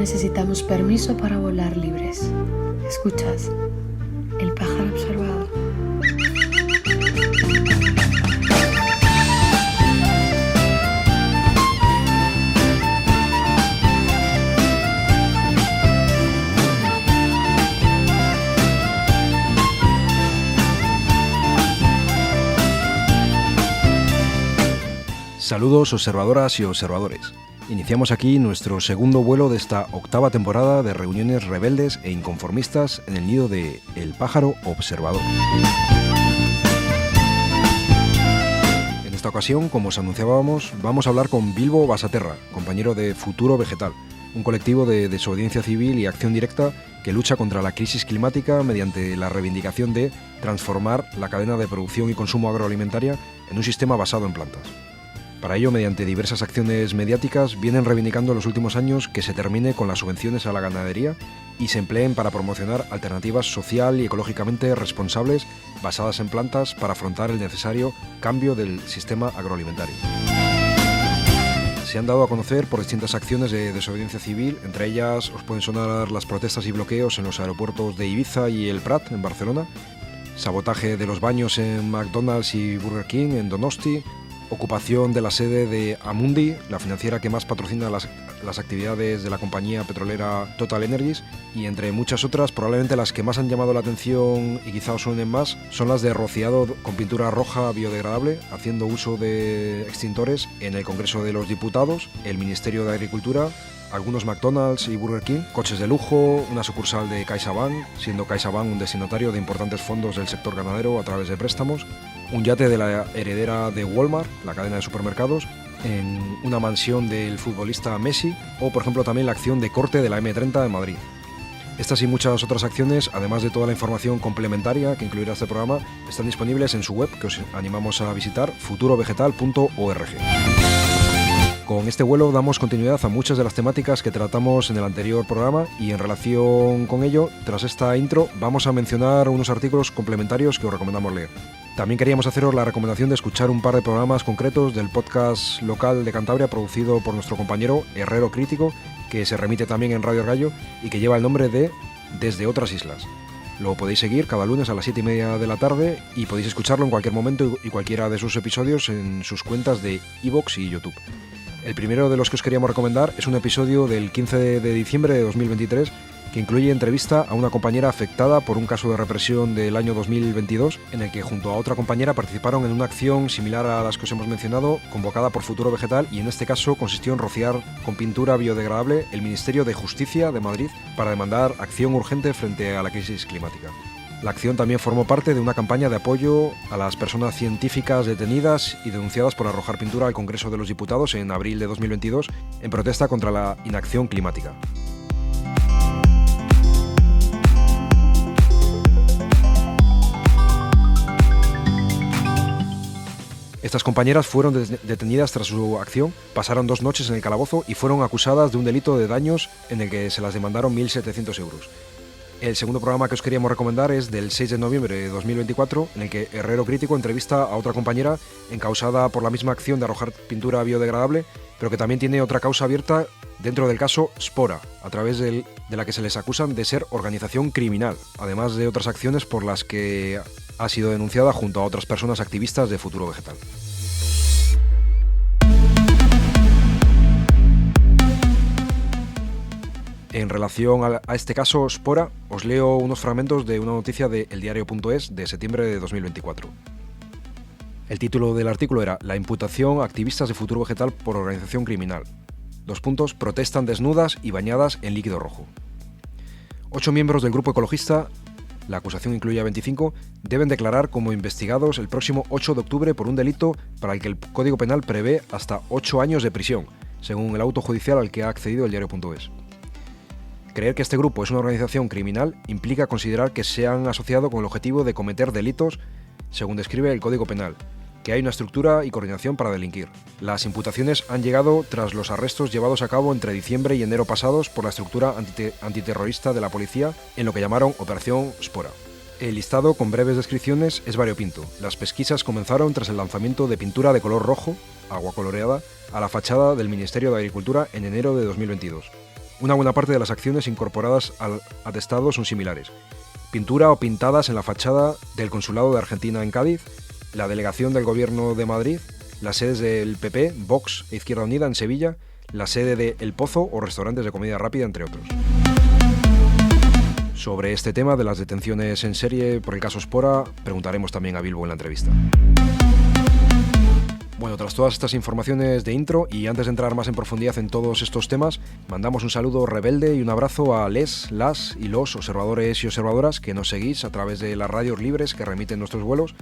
necesitamos permiso para volar libres. ¿Escuchas? El pájaro observador. Saludos observadoras y observadores. Iniciamos aquí nuestro segundo vuelo de esta octava temporada de reuniones rebeldes e inconformistas en el nido de El Pájaro Observador. En esta ocasión, como os anunciábamos, vamos a hablar con Bilbo Basaterra, compañero de Futuro Vegetal, un colectivo de desobediencia civil y acción directa que lucha contra la crisis climática mediante la reivindicación de transformar la cadena de producción y consumo agroalimentaria en un sistema basado en plantas. Para ello, mediante diversas acciones mediáticas, vienen reivindicando en los últimos años que se termine con las subvenciones a la ganadería y se empleen para promocionar alternativas social y ecológicamente responsables basadas en plantas para afrontar el necesario cambio del sistema agroalimentario. Se han dado a conocer por distintas acciones de desobediencia civil, entre ellas os pueden sonar las protestas y bloqueos en los aeropuertos de Ibiza y El Prat, en Barcelona, sabotaje de los baños en McDonald's y Burger King, en Donosti, ocupación de la sede de Amundi, la financiera que más patrocina las actividades de la compañía petrolera Total Energies, y entre muchas otras, probablemente las que más han llamado la atención y quizá os suenen más, son las de rociado con pintura roja biodegradable, haciendo uso de extintores en el Congreso de los Diputados, el Ministerio de Agricultura, algunos McDonald's y Burger King, coches de lujo, una sucursal de CaixaBank, siendo CaixaBank un destinatario de importantes fondos del sector ganadero a través de préstamos, un yate de la heredera de Walmart, la cadena de supermercados, en una mansión del futbolista Messi, o por ejemplo también la acción de corte de la M30 en Madrid. Estas y muchas otras acciones, además de toda la información complementaria que incluirá este programa, están disponibles en su web, que os animamos a visitar, futurovegetal.org. Con este vuelo damos continuidad a muchas de las temáticas que tratamos en el anterior programa y en relación con ello, tras esta intro, vamos a mencionar unos artículos complementarios que os recomendamos leer. También queríamos haceros la recomendación de escuchar un par de programas concretos del podcast local de Cantabria producido por nuestro compañero Herrero Crítico, que se remite también en Radio Gallo y que lleva el nombre de Desde Otras Islas. Lo podéis seguir cada lunes a las 7:30 de la tarde y podéis escucharlo en cualquier momento y cualquiera de sus episodios en sus cuentas de iVoox y YouTube. El primero de los que os queríamos recomendar es un episodio del 15 de diciembre de 2023 que incluye entrevista a una compañera afectada por un caso de represión del año 2022 en el que junto a otra compañera participaron en una acción similar a las que os hemos mencionado, convocada por Futuro Vegetal, y en este caso consistió en rociar con pintura biodegradable el Ministerio de Justicia de Madrid para demandar acción urgente frente a la crisis climática. La acción también formó parte de una campaña de apoyo a las personas científicas detenidas y denunciadas por arrojar pintura al Congreso de los Diputados en abril de 2022 en protesta contra la inacción climática. Estas compañeras fueron detenidas tras su acción, pasaron 2 noches en el calabozo y fueron acusadas de un delito de daños en el que se las demandaron 1.700 euros. El segundo programa que os queríamos recomendar es del 6 de noviembre de 2024, en el que Herrero Crítico entrevista a otra compañera encausada por la misma acción de arrojar pintura biodegradable, pero que también tiene otra causa abierta dentro del caso Spora, a través de la que se les acusan de ser organización criminal, además de otras acciones por las que ha sido denunciada junto a otras personas activistas de Futuro Vegetal. En relación a este caso Spora, os leo unos fragmentos de una noticia de eldiario.es de septiembre de 2024. El título del artículo era «La imputación a activistas de Futuro Vegetal por organización criminal. Protestan desnudas y bañadas en líquido rojo». 8 miembros del grupo ecologista, la acusación incluye a 25, deben declarar como investigados el próximo 8 de octubre por un delito para el que el Código Penal prevé hasta 8 años de prisión, según el auto judicial al que ha accedido eldiario.es. Creer que este grupo es una organización criminal implica considerar que se han asociado con el objetivo de cometer delitos, según describe el Código Penal, que hay una estructura y coordinación para delinquir. Las imputaciones han llegado tras los arrestos llevados a cabo entre diciembre y enero pasados por la estructura antiterrorista de la policía en lo que llamaron Operación Spora. El listado, con breves descripciones, es variopinto. Las pesquisas comenzaron tras el lanzamiento de pintura de color rojo, agua coloreada, a la fachada del Ministerio de Agricultura en enero de 2022. Una buena parte de las acciones incorporadas al atestado son similares. Pintura o pintadas en la fachada del Consulado de Argentina en Cádiz, la delegación del Gobierno de Madrid, las sedes del PP, Vox e Izquierda Unida en Sevilla, la sede de El Pozo o restaurantes de comida rápida, entre otros. Sobre este tema de las detenciones en serie por el caso Spora, preguntaremos también a Bilbo en la entrevista. Bueno, tras todas estas informaciones de intro y antes de entrar más en profundidad en todos estos temas, mandamos un saludo rebelde y un abrazo a las y los observadores y observadoras que nos seguís a través de las radios libres que remiten nuestros vuelos,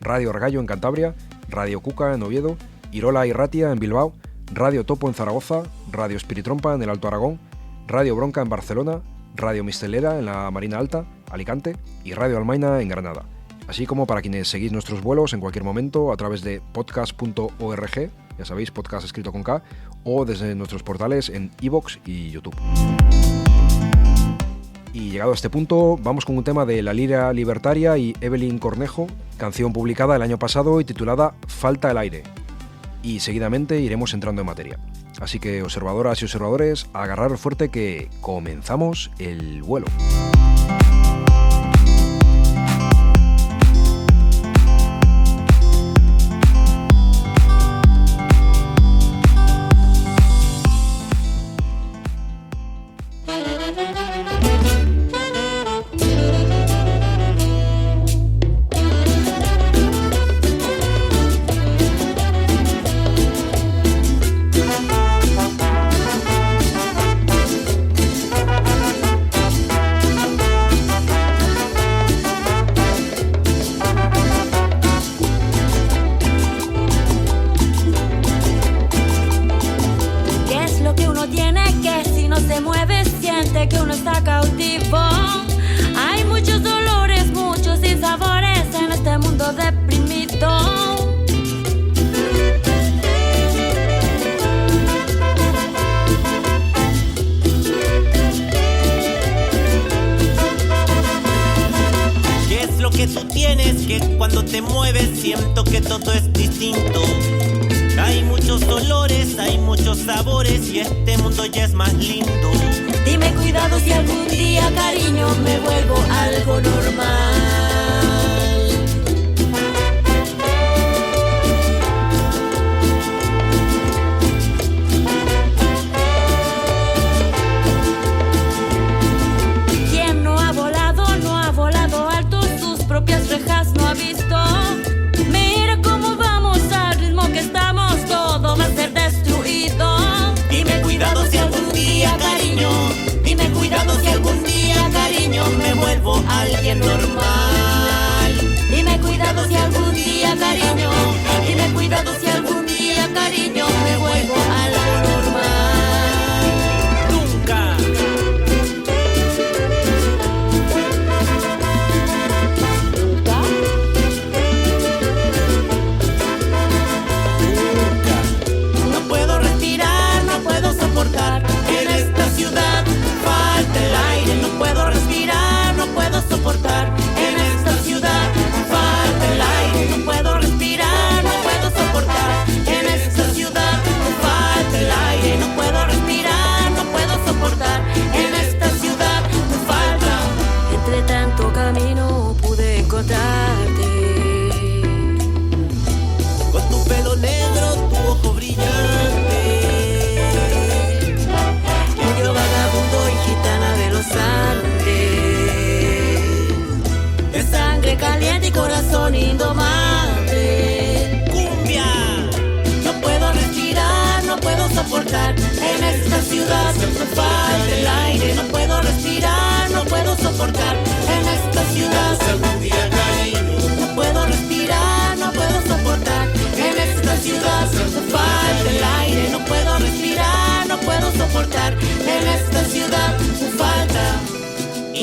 Radio Argallo en Cantabria, Radio Cuca en Oviedo, Irola y Ratia en Bilbao, Radio Topo en Zaragoza, Radio Espiritrompa en el Alto Aragón, Radio Bronca en Barcelona, Radio Mistelera en la Marina Alta, Alicante y Radio Almaina en Granada. Así como para quienes seguís nuestros vuelos en cualquier momento a través de podcast.org, ya sabéis, podcast escrito con K, o desde nuestros portales en iVoox y YouTube. Y llegado a este punto, vamos con un tema de La Lira Libertaria y Evelyn Cornejo, canción publicada el año pasado y titulada Falta el aire. Y seguidamente iremos entrando en materia. Así que, observadoras y observadores, agarraros fuerte que comenzamos el vuelo.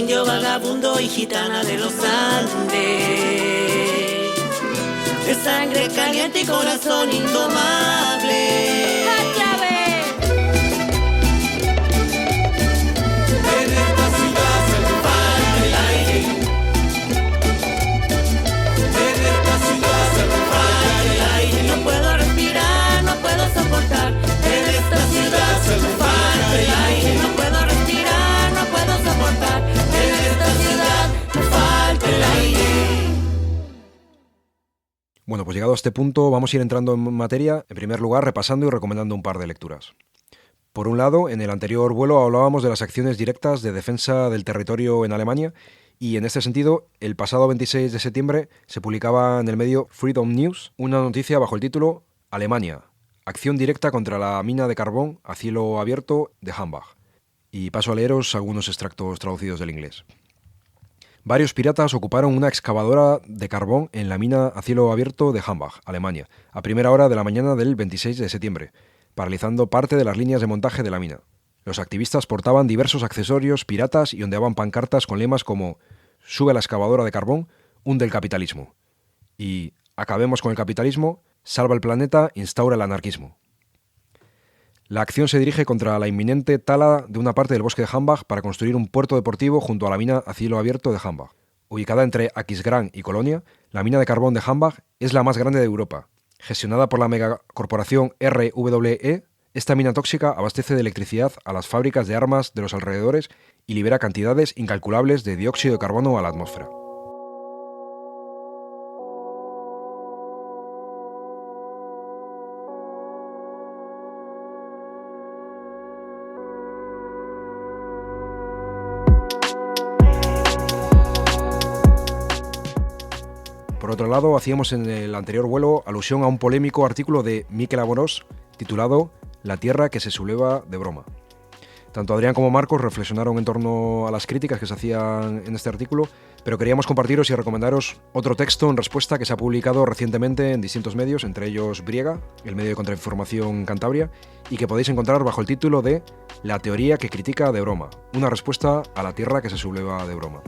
Indio vagabundo y gitana de los Andes, de sangre caliente y corazón indomable. ¡Otra vez! En esta ciudad se me falta el aire. En esta ciudad se me falta el aire. No puedo respirar, no puedo soportar. En esta ciudad se me falta el aire. No puedo respirar. Bueno, pues llegado a este punto vamos a ir entrando en materia, en primer lugar repasando y recomendando un par de lecturas. Por un lado, en el anterior vuelo hablábamos de las acciones directas de defensa del territorio en Alemania y en este sentido, el pasado 26 de septiembre se publicaba en el medio Freedom News una noticia bajo el título Alemania, acción directa contra la mina de carbón a cielo abierto de Hambach. Y paso a leeros algunos extractos traducidos del inglés. Varios piratas ocuparon una excavadora de carbón en la mina a cielo abierto de Hambach, Alemania, a primera hora de la mañana del 26 de septiembre, paralizando parte de las líneas de montaje de la mina. Los activistas portaban diversos accesorios piratas y ondeaban pancartas con lemas como «Sube la excavadora de carbón, hunde el capitalismo» y «Acabemos con el capitalismo, salva el planeta, instaura el anarquismo». La acción se dirige contra la inminente tala de una parte del bosque de Hambach para construir un puerto deportivo junto a la mina a cielo abierto de Hambach. Ubicada entre Aquisgrán y Colonia, la mina de carbón de Hambach es la más grande de Europa. Gestionada por la megacorporación RWE, esta mina tóxica abastece de electricidad a las fábricas de armas de los alrededores y libera cantidades incalculables de dióxido de carbono a la atmósfera. Por otro lado, hacíamos en el anterior vuelo alusión a un polémico artículo de Mikel Amorós titulado «La tierra que se subleva de broma». Tanto Adrián como Marcos reflexionaron en torno a las críticas que se hacían en este artículo, pero queríamos compartiros y recomendaros otro texto en respuesta que se ha publicado recientemente en distintos medios, entre ellos Briega, el medio de contrainformación Cantabria, y que podéis encontrar bajo el título de «La teoría que critica de broma, una respuesta a la tierra que se subleva de broma».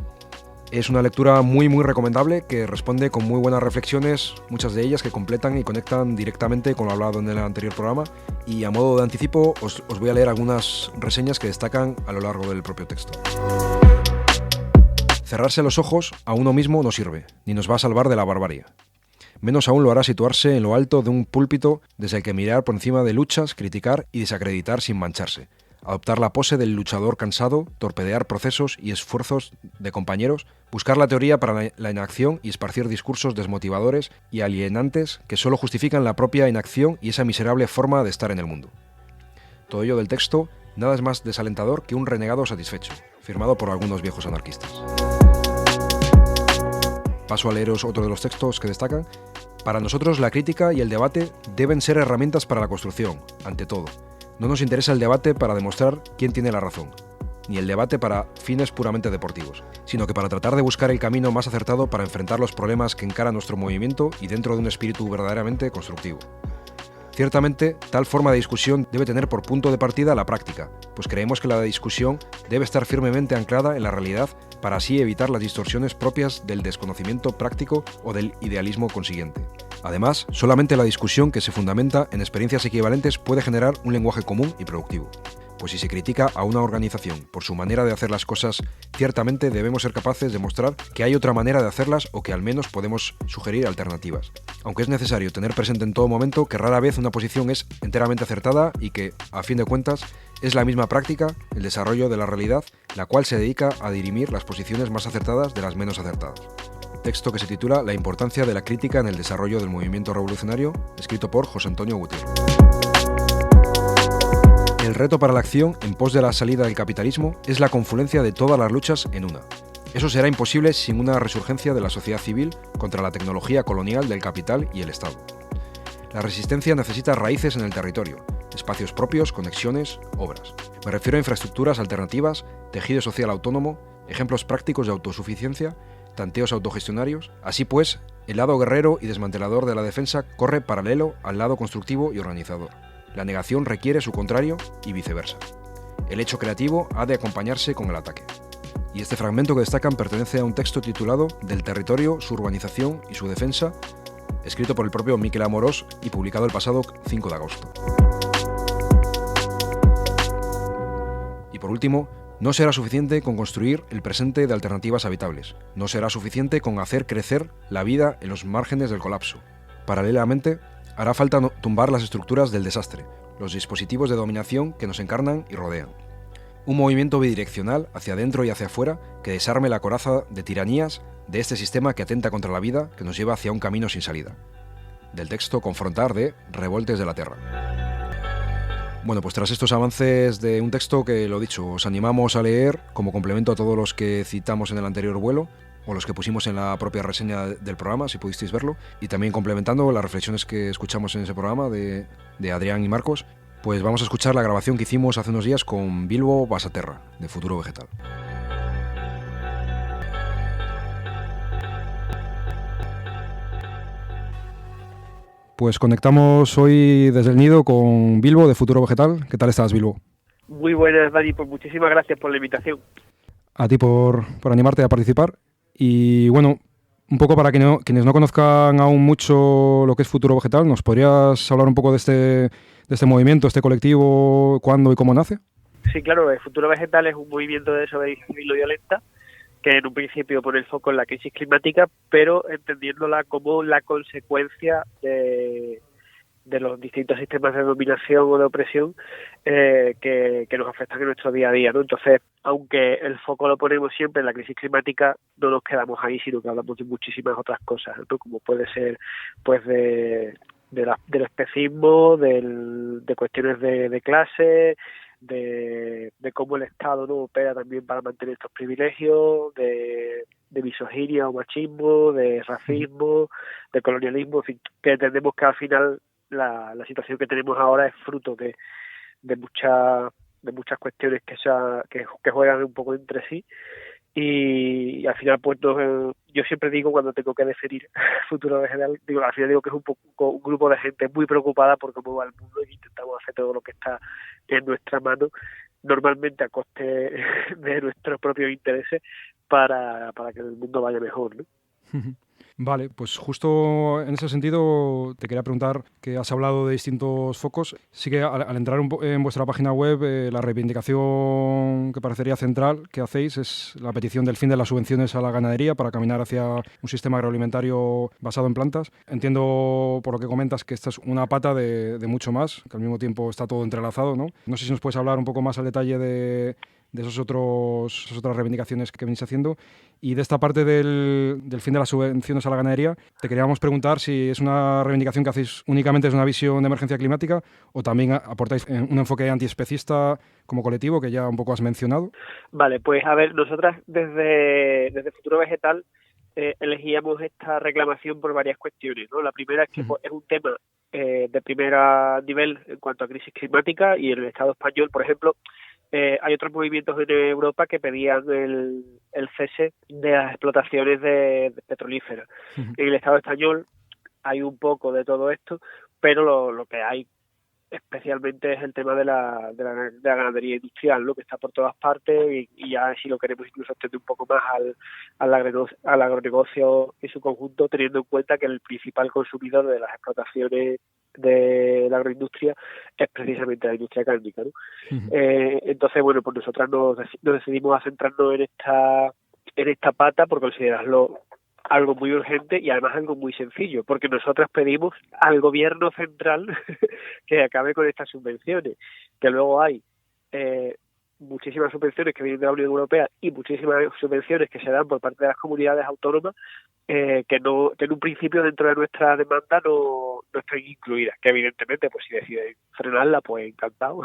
Es una lectura muy recomendable que responde con muy buenas reflexiones, muchas de ellas que completan y conectan directamente con lo hablado en el anterior programa, y a modo de anticipo os voy a leer algunas reseñas que destacan a lo largo del propio texto. Cerrarse los ojos a uno mismo no sirve, ni nos va a salvar de la barbarie. Menos aún lo hará situarse en lo alto de un púlpito desde el que mirar por encima de luchas, criticar y desacreditar sin mancharse. Adoptar la pose del luchador cansado, torpedear procesos y esfuerzos de compañeros, buscar la teoría para la inacción y esparcir discursos desmotivadores y alienantes que solo justifican la propia inacción y esa miserable forma de estar en el mundo. Todo ello del texto, nada es más desalentador que un renegado satisfecho, firmado por algunos viejos anarquistas. Paso a leeros otro de los textos que destacan. Para nosotros la crítica y el debate deben ser herramientas para la construcción, ante todo. No nos interesa el debate para demostrar quién tiene la razón, ni el debate para fines puramente deportivos, sino que para tratar de buscar el camino más acertado para enfrentar los problemas que encara nuestro movimiento y dentro de un espíritu verdaderamente constructivo. Ciertamente, tal forma de discusión debe tener por punto de partida la práctica, pues creemos que la discusión debe estar firmemente anclada en la realidad para así evitar las distorsiones propias del desconocimiento práctico o del idealismo consiguiente. Además, solamente la discusión que se fundamenta en experiencias equivalentes puede generar un lenguaje común y productivo. Pues si se critica a una organización por su manera de hacer las cosas, ciertamente debemos ser capaces de mostrar que hay otra manera de hacerlas o que al menos podemos sugerir alternativas. Aunque es necesario tener presente en todo momento que rara vez una posición es enteramente acertada y que, a fin de cuentas, es la misma práctica, el desarrollo de la realidad, la cual se dedica a dirimir las posiciones más acertadas de las menos acertadas. Texto que se titula La importancia de la crítica en el desarrollo del movimiento revolucionario, escrito por José Antonio Gutiérrez. El reto para la acción en pos de la salida del capitalismo es la confluencia de todas las luchas en una. Eso será imposible sin una resurgencia de la sociedad civil contra la tecnología colonial del capital y el Estado. La resistencia necesita raíces en el territorio, espacios propios, conexiones, obras. Me refiero a infraestructuras alternativas, tejido social autónomo, ejemplos prácticos de autosuficiencia, tanteos autogestionarios. Así pues, el lado guerrero y desmantelador de la defensa corre paralelo al lado constructivo y organizador. La negación requiere su contrario y viceversa. El hecho creativo ha de acompañarse con el ataque. Y este fragmento que destacan pertenece a un texto titulado Del territorio, su urbanización y su defensa, escrito por el propio Mikel Amorós y publicado el pasado 5 de agosto. Y por último, no será suficiente con construir el presente de alternativas habitables. No será suficiente con hacer crecer la vida en los márgenes del colapso. Paralelamente, hará falta tumbar las estructuras del desastre, los dispositivos de dominación que nos encarnan y rodean. Un movimiento bidireccional hacia adentro y hacia afuera que desarme la coraza de tiranías de este sistema que atenta contra la vida, que nos lleva hacia un camino sin salida. del texto Confrontar de Revoltes de la Terra. Bueno, pues tras estos avances de un texto que, lo dicho, os animamos a leer como complemento a todos los que citamos en el anterior vuelo, o los que pusimos en la propia reseña del programa, si pudisteis verlo, y también complementando las reflexiones que escuchamos en ese programa de Adrián y Marcos, pues vamos a escuchar la grabación que hicimos hace unos días con Bilbo Basaterra, de Futuro Vegetal. Pues conectamos hoy desde el nido con Bilbo de Futuro Vegetal. ¿Qué tal estás, Bilbo? Muy buenas, Dani, pues muchísimas gracias por la invitación. A ti por animarte a participar. Y bueno, un poco para quienes no conozcan aún mucho lo que es Futuro Vegetal, ¿nos podrías hablar un poco de este movimiento, este colectivo, cuándo y cómo nace? Sí, claro, el Futuro Vegetal es un movimiento de desobediencia civil no violenta que en un principio pone el foco en la crisis climática, pero entendiéndola como la consecuencia de los distintos sistemas de dominación o de opresión que nos afectan en nuestro día a día, ¿no? Entonces, aunque el foco lo ponemos siempre en la crisis climática, no nos quedamos ahí, sino que hablamos de muchísimas otras cosas, ¿no? Como puede ser, pues, del especismo, de cuestiones de clase, de cómo el Estado no opera también para mantener estos privilegios, de misoginia o machismo, de racismo, de colonialismo, en fin, que entendemos que al final la situación que tenemos ahora es fruto de muchas cuestiones que juegan un poco entre sí, y al final pues yo siempre digo, cuando tengo que definir Futuro Vegetal, al final digo que es un grupo de gente muy preocupada por cómo va el mundo y intentamos hacer todo lo que está en nuestra mano, normalmente a coste de nuestros propios intereses, para que el mundo vaya mejor, ¿no? Vale, pues justo en ese sentido te quería preguntar, que has hablado de distintos focos. Sí que al entrar en vuestra página web, la reivindicación que parecería central que hacéis es la petición del fin de las subvenciones a la ganadería para caminar hacia un sistema agroalimentario basado en plantas. Entiendo por lo que comentas que esta es una pata de mucho más, que al mismo tiempo está todo entrelazado, ¿no? No sé si nos puedes hablar un poco más al detalle de esas otras reivindicaciones que venís haciendo. Y de esta parte del fin de las subvenciones a la ganadería, te queríamos preguntar si es una reivindicación que hacéis únicamente desde una visión de emergencia climática o también aportáis un enfoque antiespecista como colectivo, que ya un poco has mencionado. Vale, pues a ver, nosotras desde Futuro Vegetal elegíamos esta reclamación por varias cuestiones, ¿no? La primera es que es un tema de primer nivel en cuanto a crisis climática, y en el Estado español, por ejemplo, hay otros movimientos en Europa que pedían el cese de las explotaciones de petrolíferas. En el Estado español hay un poco de todo esto, pero lo que hay especialmente es el tema de la ganadería industrial, ¿no? Que está por todas partes, y ya si lo queremos incluso extender un poco más al agronegocio en su conjunto, teniendo en cuenta que el principal consumidor de las explotaciones de la agroindustria es precisamente la industria cárnica, ¿no? Entonces, bueno, pues nosotras nos decidimos a centrarnos en esta pata por considerarlo algo muy urgente y además algo muy sencillo, porque nosotras pedimos al gobierno central que acabe con estas subvenciones, que luego hay muchísimas subvenciones que vienen de la Unión Europea y muchísimas subvenciones que se dan por parte de las comunidades autónomas que en un principio dentro de nuestra demanda no están incluidas, que evidentemente pues si deciden frenarla pues encantado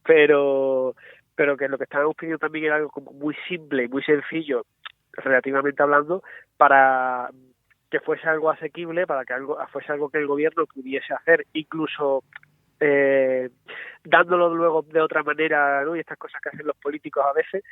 pero que lo que estábamos pidiendo también era algo como muy simple y muy sencillo relativamente hablando, para que fuese algo asequible, para que fuese algo que el gobierno pudiese hacer, incluso dándolo luego de otra manera, ¿no? Y estas cosas que hacen los políticos a veces,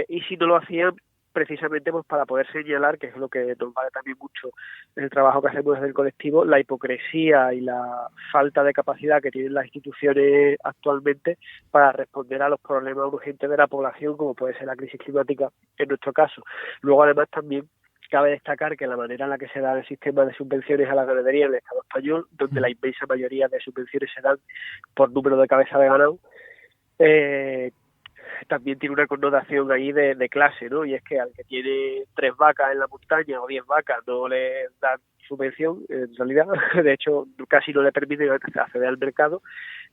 y si no lo hacían, precisamente pues para poder señalar, que es lo que nos vale también mucho en el trabajo que hacemos desde el colectivo, la hipocresía y la falta de capacidad que tienen las instituciones actualmente para responder a los problemas urgentes de la población, como puede ser la crisis climática en nuestro caso. Luego, además, también cabe destacar que la manera en la que se da el sistema de subvenciones a la ganadería en el Estado español, donde la inmensa mayoría de subvenciones se dan por número de cabezas de ganado, también tiene una connotación ahí de clase, ¿no? Y es que al que tiene 3 vacas en la montaña o 10 vacas no le dan subvención, en realidad, de hecho casi no le permiten acceder al mercado,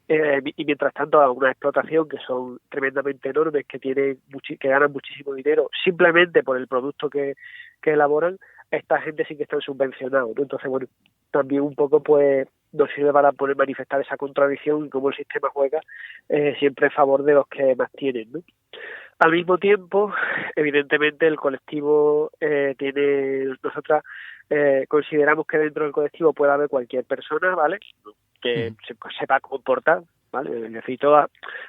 y mientras tanto a una explotación que son tremendamente enormes, que ganan muchísimo dinero simplemente por el producto que elaboran, esta gente sí que están subvencionados, ¿no? Entonces, bueno, también un poco pues nos sirve para poder manifestar esa contradicción y cómo el sistema juega siempre en favor de los que más tienen, ¿no? Al mismo tiempo, evidentemente el colectivo nosotras consideramos que dentro del colectivo puede haber cualquier persona, ¿vale? Que se sepa comportar, ¿vale? Es decir,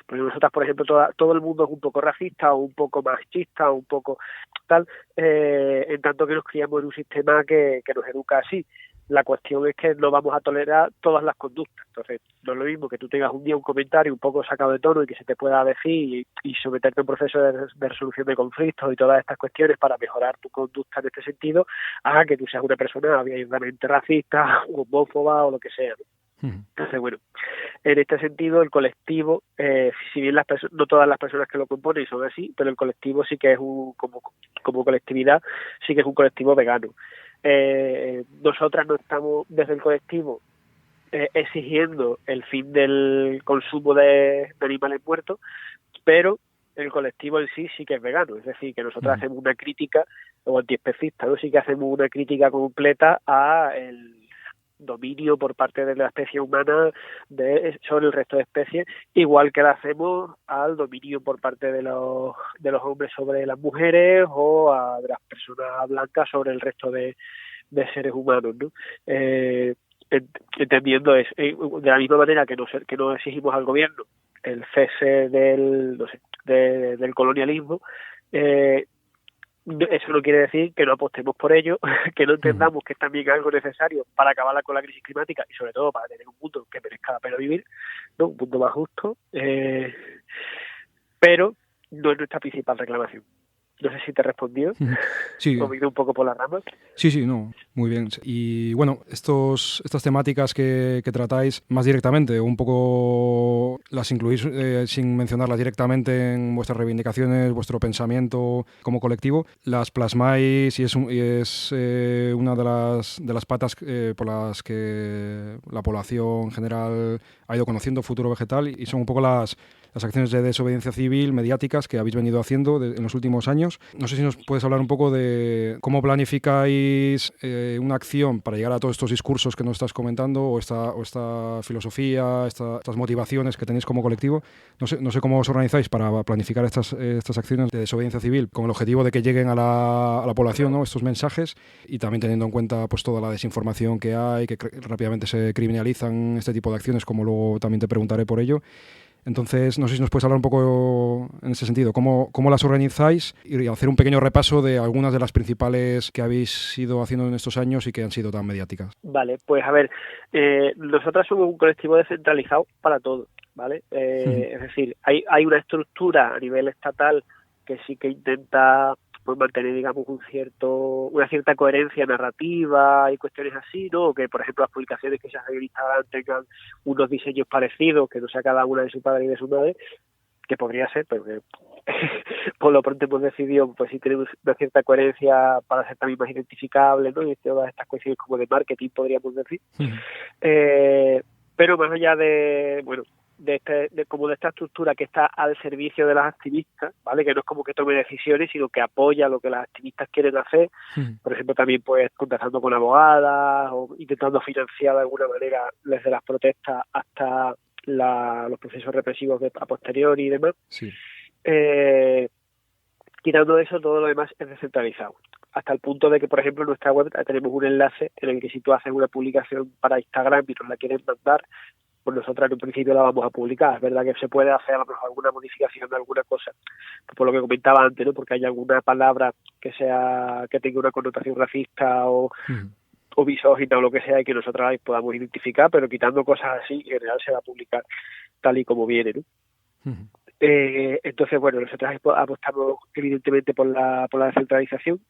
porque nosotras, por ejemplo, todo el mundo es un poco racista o un poco machista o un poco tal, en tanto que nos criamos en un sistema que nos educa así. La cuestión es que no vamos a tolerar todas las conductas. Entonces, no es lo mismo que tú tengas un día un comentario un poco sacado de tono y que se te pueda decir y someterte a un proceso de resolución de conflictos y todas estas cuestiones para mejorar tu conducta en este sentido, a que tú seas una persona abiertamente racista, homófoba o lo que sea, ¿no? Entonces, bueno, en este sentido el colectivo, si bien no todas las personas que lo componen son así, pero el colectivo sí que es como colectividad, sí que es un colectivo vegano. Nosotras no estamos desde el colectivo exigiendo el fin del consumo de animales muertos, pero el colectivo en sí que es vegano, es decir, que nosotros hacemos una crítica, o antiespecista, ¿no? Sí que hacemos una crítica completa a el dominio por parte de la especie humana sobre el resto de especies, igual que la hacemos al dominio por parte de los hombres sobre las mujeres o de las personas blancas sobre el resto de seres humanos, ¿no? Entendiendo eso, de la misma manera que no exigimos al gobierno el cese del colonialismo, eso no quiere decir que no apostemos por ello, que no entendamos que es también algo necesario para acabar con la crisis climática y sobre todo para tener un mundo que merezca la pena vivir, ¿no? Un mundo más justo, pero no es nuestra principal reclamación. No sé si te he respondido. Sí. ¿O me he ido un poco por las ramas? Sí, no, muy bien. Y bueno, estas temáticas que tratáis más directamente, un poco las incluís sin mencionarlas directamente en vuestras reivindicaciones, vuestro pensamiento como colectivo, las plasmáis y es una de las patas por las que la población en general ha ido conociendo Futuro Vegetal y son un poco las acciones de desobediencia civil mediáticas que habéis venido haciendo en los últimos años. No sé si nos puedes hablar un poco de cómo planificáis una acción para llegar a todos estos discursos que nos estás comentando o esta filosofía, estas motivaciones que tenéis como colectivo. No sé cómo os organizáis para planificar estas acciones de desobediencia civil con el objetivo de que lleguen a la población, ¿no? Estos mensajes y también teniendo en cuenta pues toda la desinformación que hay, que rápidamente se criminalizan este tipo de acciones, como luego también te preguntaré por ello. Entonces, no sé si nos puedes hablar un poco en ese sentido, cómo las organizáis y hacer un pequeño repaso de algunas de las principales que habéis ido haciendo en estos años y que han sido tan mediáticas. Vale, pues a ver, nosotras somos un colectivo descentralizado para todo, ¿vale? Es decir, hay una estructura a nivel estatal que sí que intenta pues mantener, digamos, una cierta coherencia narrativa y cuestiones así, ¿no? O que, por ejemplo, las publicaciones que se hacen en Instagram tengan unos diseños parecidos, que no sea cada una de su padre y de su madre, que podría ser, pero que por lo pronto hemos decidido, pues sí tenemos una cierta coherencia para ser también más identificables, ¿no? Y todas estas cuestiones como de marketing, podríamos decir. Pero más allá de esta estructura que está al servicio de las activistas, ¿vale? Que no es como que tome decisiones, sino que apoya lo que las activistas quieren hacer. Por ejemplo, también pues contactando con abogadas o intentando financiar de alguna manera desde las protestas hasta los procesos represivos a posteriori y demás. Sí. Quitando eso, todo lo demás es descentralizado. Hasta el punto de que, por ejemplo, en nuestra web tenemos un enlace en el que si tú haces una publicación para Instagram y nos la quieres mandar, pues nosotros en un principio la vamos a publicar. Es verdad que se puede hacer a lo mejor alguna modificación de alguna cosa, por lo que comentaba antes, ¿no? Porque hay alguna palabra que tenga una connotación racista o misógina o lo que sea y que nosotros la podamos identificar, pero quitando cosas así, en general se va a publicar tal y como viene, ¿no? Entonces, bueno, nosotros apostamos evidentemente por la descentralización.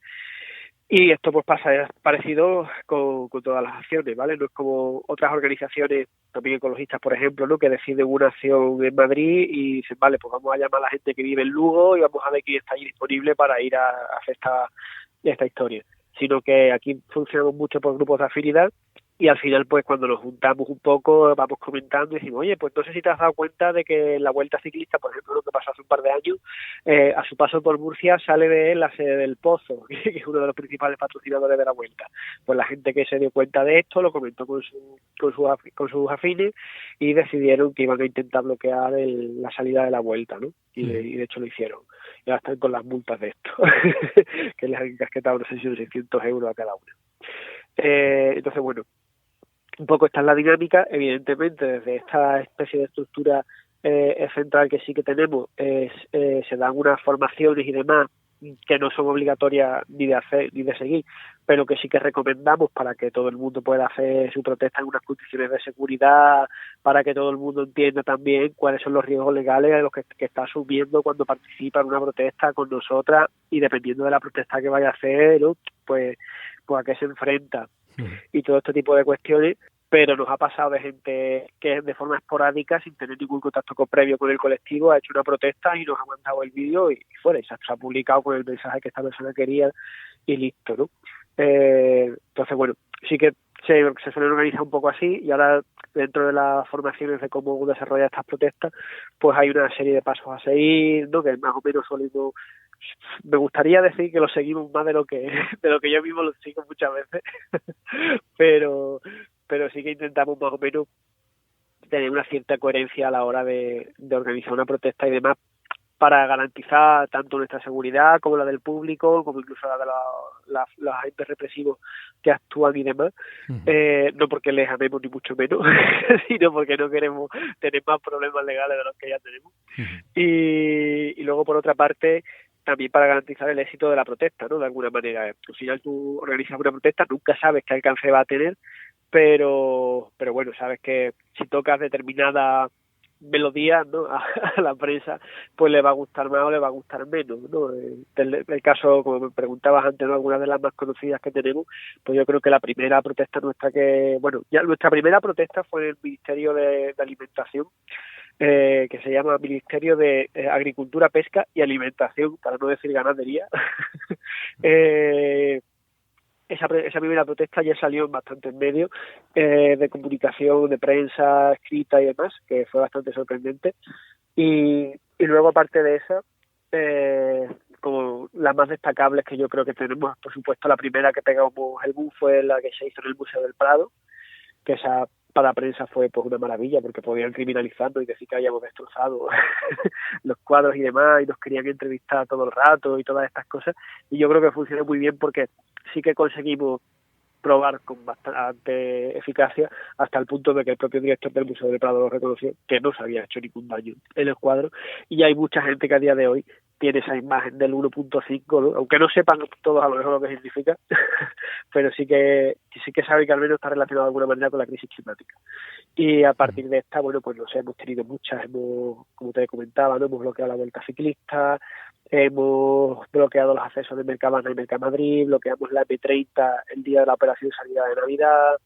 Y esto pues pasa parecido con todas las acciones, ¿vale? No es como otras organizaciones, también ecologistas, por ejemplo, ¿no? Que deciden una acción en Madrid y dicen, vale, pues vamos a llamar a la gente que vive en Lugo y vamos a ver quién está ahí disponible para ir a hacer esta historia. Sino que aquí funcionamos mucho por grupos de afinidad Y al final, pues cuando nos juntamos un poco, vamos comentando y decimos, oye, pues no sé si te has dado cuenta de que la Vuelta Ciclista, por ejemplo, lo que pasó hace un par de años, a su paso por Murcia sale de él la sede del Pozo, que es uno de los principales patrocinadores de la Vuelta. Pues la gente que se dio cuenta de esto lo comentó con sus afines y decidieron que iban a intentar bloquear la salida de la Vuelta, ¿no? Y de hecho lo hicieron. Y ahora están con las multas de esto, que les han encasquetado, no sé si 600 euros a cada una. Entonces, bueno, un poco esta es la dinámica. Evidentemente, desde esta especie de estructura central que sí que tenemos, se dan unas formaciones y demás que no son obligatorias ni de hacer ni de seguir, pero que sí que recomendamos para que todo el mundo pueda hacer su protesta en unas condiciones de seguridad, para que todo el mundo entienda también cuáles son los riesgos legales a los que está asumiendo cuando participa en una protesta con nosotras, y dependiendo de la protesta que vaya a hacer, ¿no? pues a qué se enfrenta. Y todo este tipo de cuestiones. Pero nos ha pasado de gente que de forma esporádica, sin tener ningún contacto previo con el colectivo, ha hecho una protesta y nos ha mandado el vídeo y fuera, y se ha publicado con el mensaje que esta persona quería y listo, ¿no? Entonces, bueno, sí que se suelen organizar un poco así, y ahora dentro de las formaciones de cómo desarrollar estas protestas, pues hay una serie de pasos a seguir, ¿no? Que más o menos solemos. Me gustaría decir que lo seguimos más de lo que yo mismo lo sigo muchas veces, pero sí que intentamos más o menos tener una cierta coherencia a la hora de organizar una protesta y demás, para garantizar tanto nuestra seguridad como la del público, como incluso la de los agentes represivos que actúan y demás. No porque les amemos ni mucho menos, sino porque no queremos tener más problemas legales de los que ya tenemos. Y luego, por otra parte, también para garantizar el éxito de la protesta, ¿no? De alguna manera. Al final tú organizas una protesta, nunca sabes qué alcance va a tener, pero bueno, sabes que si tocas determinada melodía, ¿no? a la prensa, pues le va a gustar más o le va a gustar menos, ¿no? El caso, como me preguntabas antes, ¿no? Algunas de las más conocidas que tenemos, pues yo creo que la primera protesta nuestra nuestra primera protesta fue en el Ministerio de Alimentación, que se llama Ministerio de Agricultura, Pesca y Alimentación, para no decir ganadería. Esa primera protesta ya salió en bastantes medios de comunicación, de prensa, escrita y demás, que fue bastante sorprendente. Y luego, aparte de esa, como las más destacables que yo creo que tenemos, por supuesto, la primera que pegamos el boom fue la que se hizo en el Museo del Prado, que esa para la prensa fue pues una maravilla, porque podían criminalizarnos y decir que habíamos destrozado los cuadros y demás, y nos querían entrevistar todo el rato y todas estas cosas. Y yo creo que funcionó muy bien, porque sí que conseguimos probar con bastante eficacia, hasta el punto de que el propio director del Museo del Prado lo reconoció, que no se había hecho ningún daño en el cuadro. Y hay mucha gente que a día de hoy tiene esa imagen del 1.5, ¿no? Aunque no sepan todos a lo mejor lo que significa, pero sí que saben que al menos está relacionado de alguna manera con la crisis climática. Y a partir de esta, bueno, pues no sé, hemos tenido muchas, como te comentaba, ¿no? Hemos bloqueado la Vuelta Ciclista, hemos bloqueado los accesos de Mercadona y Mercamadrid, bloqueamos la M30 el día de la operación salida de Navidad,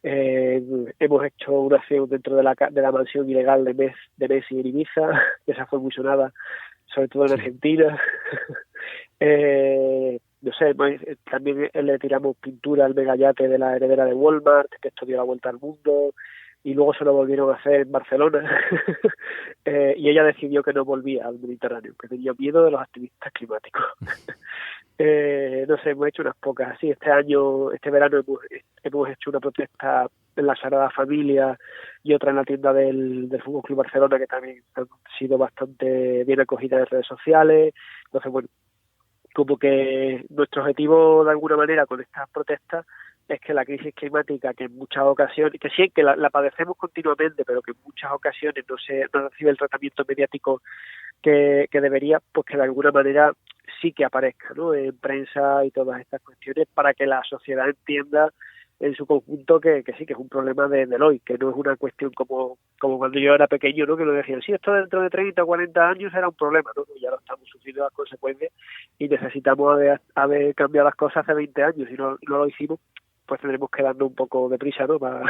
hemos hecho una acción dentro de la mansión ilegal de Messi en Ibiza, que esa fue muy sonada, sobre todo en Argentina. No sé, también le tiramos pintura al megayate de la heredera de Walmart, que esto dio la vuelta al mundo, y luego se lo volvieron a hacer en Barcelona. Y ella decidió que no volvía al Mediterráneo, que tenía miedo de los activistas climáticos. No sé, hemos hecho unas pocas así. Este verano hemos hecho una protesta en la Sagrada Familia y otra en la tienda del Fútbol Club Barcelona, que también han sido bastante bien acogidas en redes sociales. Entonces, bueno, como que nuestro objetivo de alguna manera con estas protestas es que la crisis climática, que en muchas ocasiones, que sí, que la padecemos continuamente, pero que en muchas ocasiones no recibe el tratamiento mediático que debería, pues que de alguna manera sí que aparezca, ¿no? En prensa y todas estas cuestiones, para que la sociedad entienda en su conjunto que sí, que es un problema del hoy, que no es una cuestión como cuando yo era pequeño, ¿no? Que nos decían, sí, esto dentro de 30 o 40 años era un problema, ¿no? Y ya lo estamos sufriendo las consecuencias y necesitamos haber cambiado las cosas hace 20 años. Si no lo hicimos, pues tendremos que darnos un poco de prisa, ¿no? Para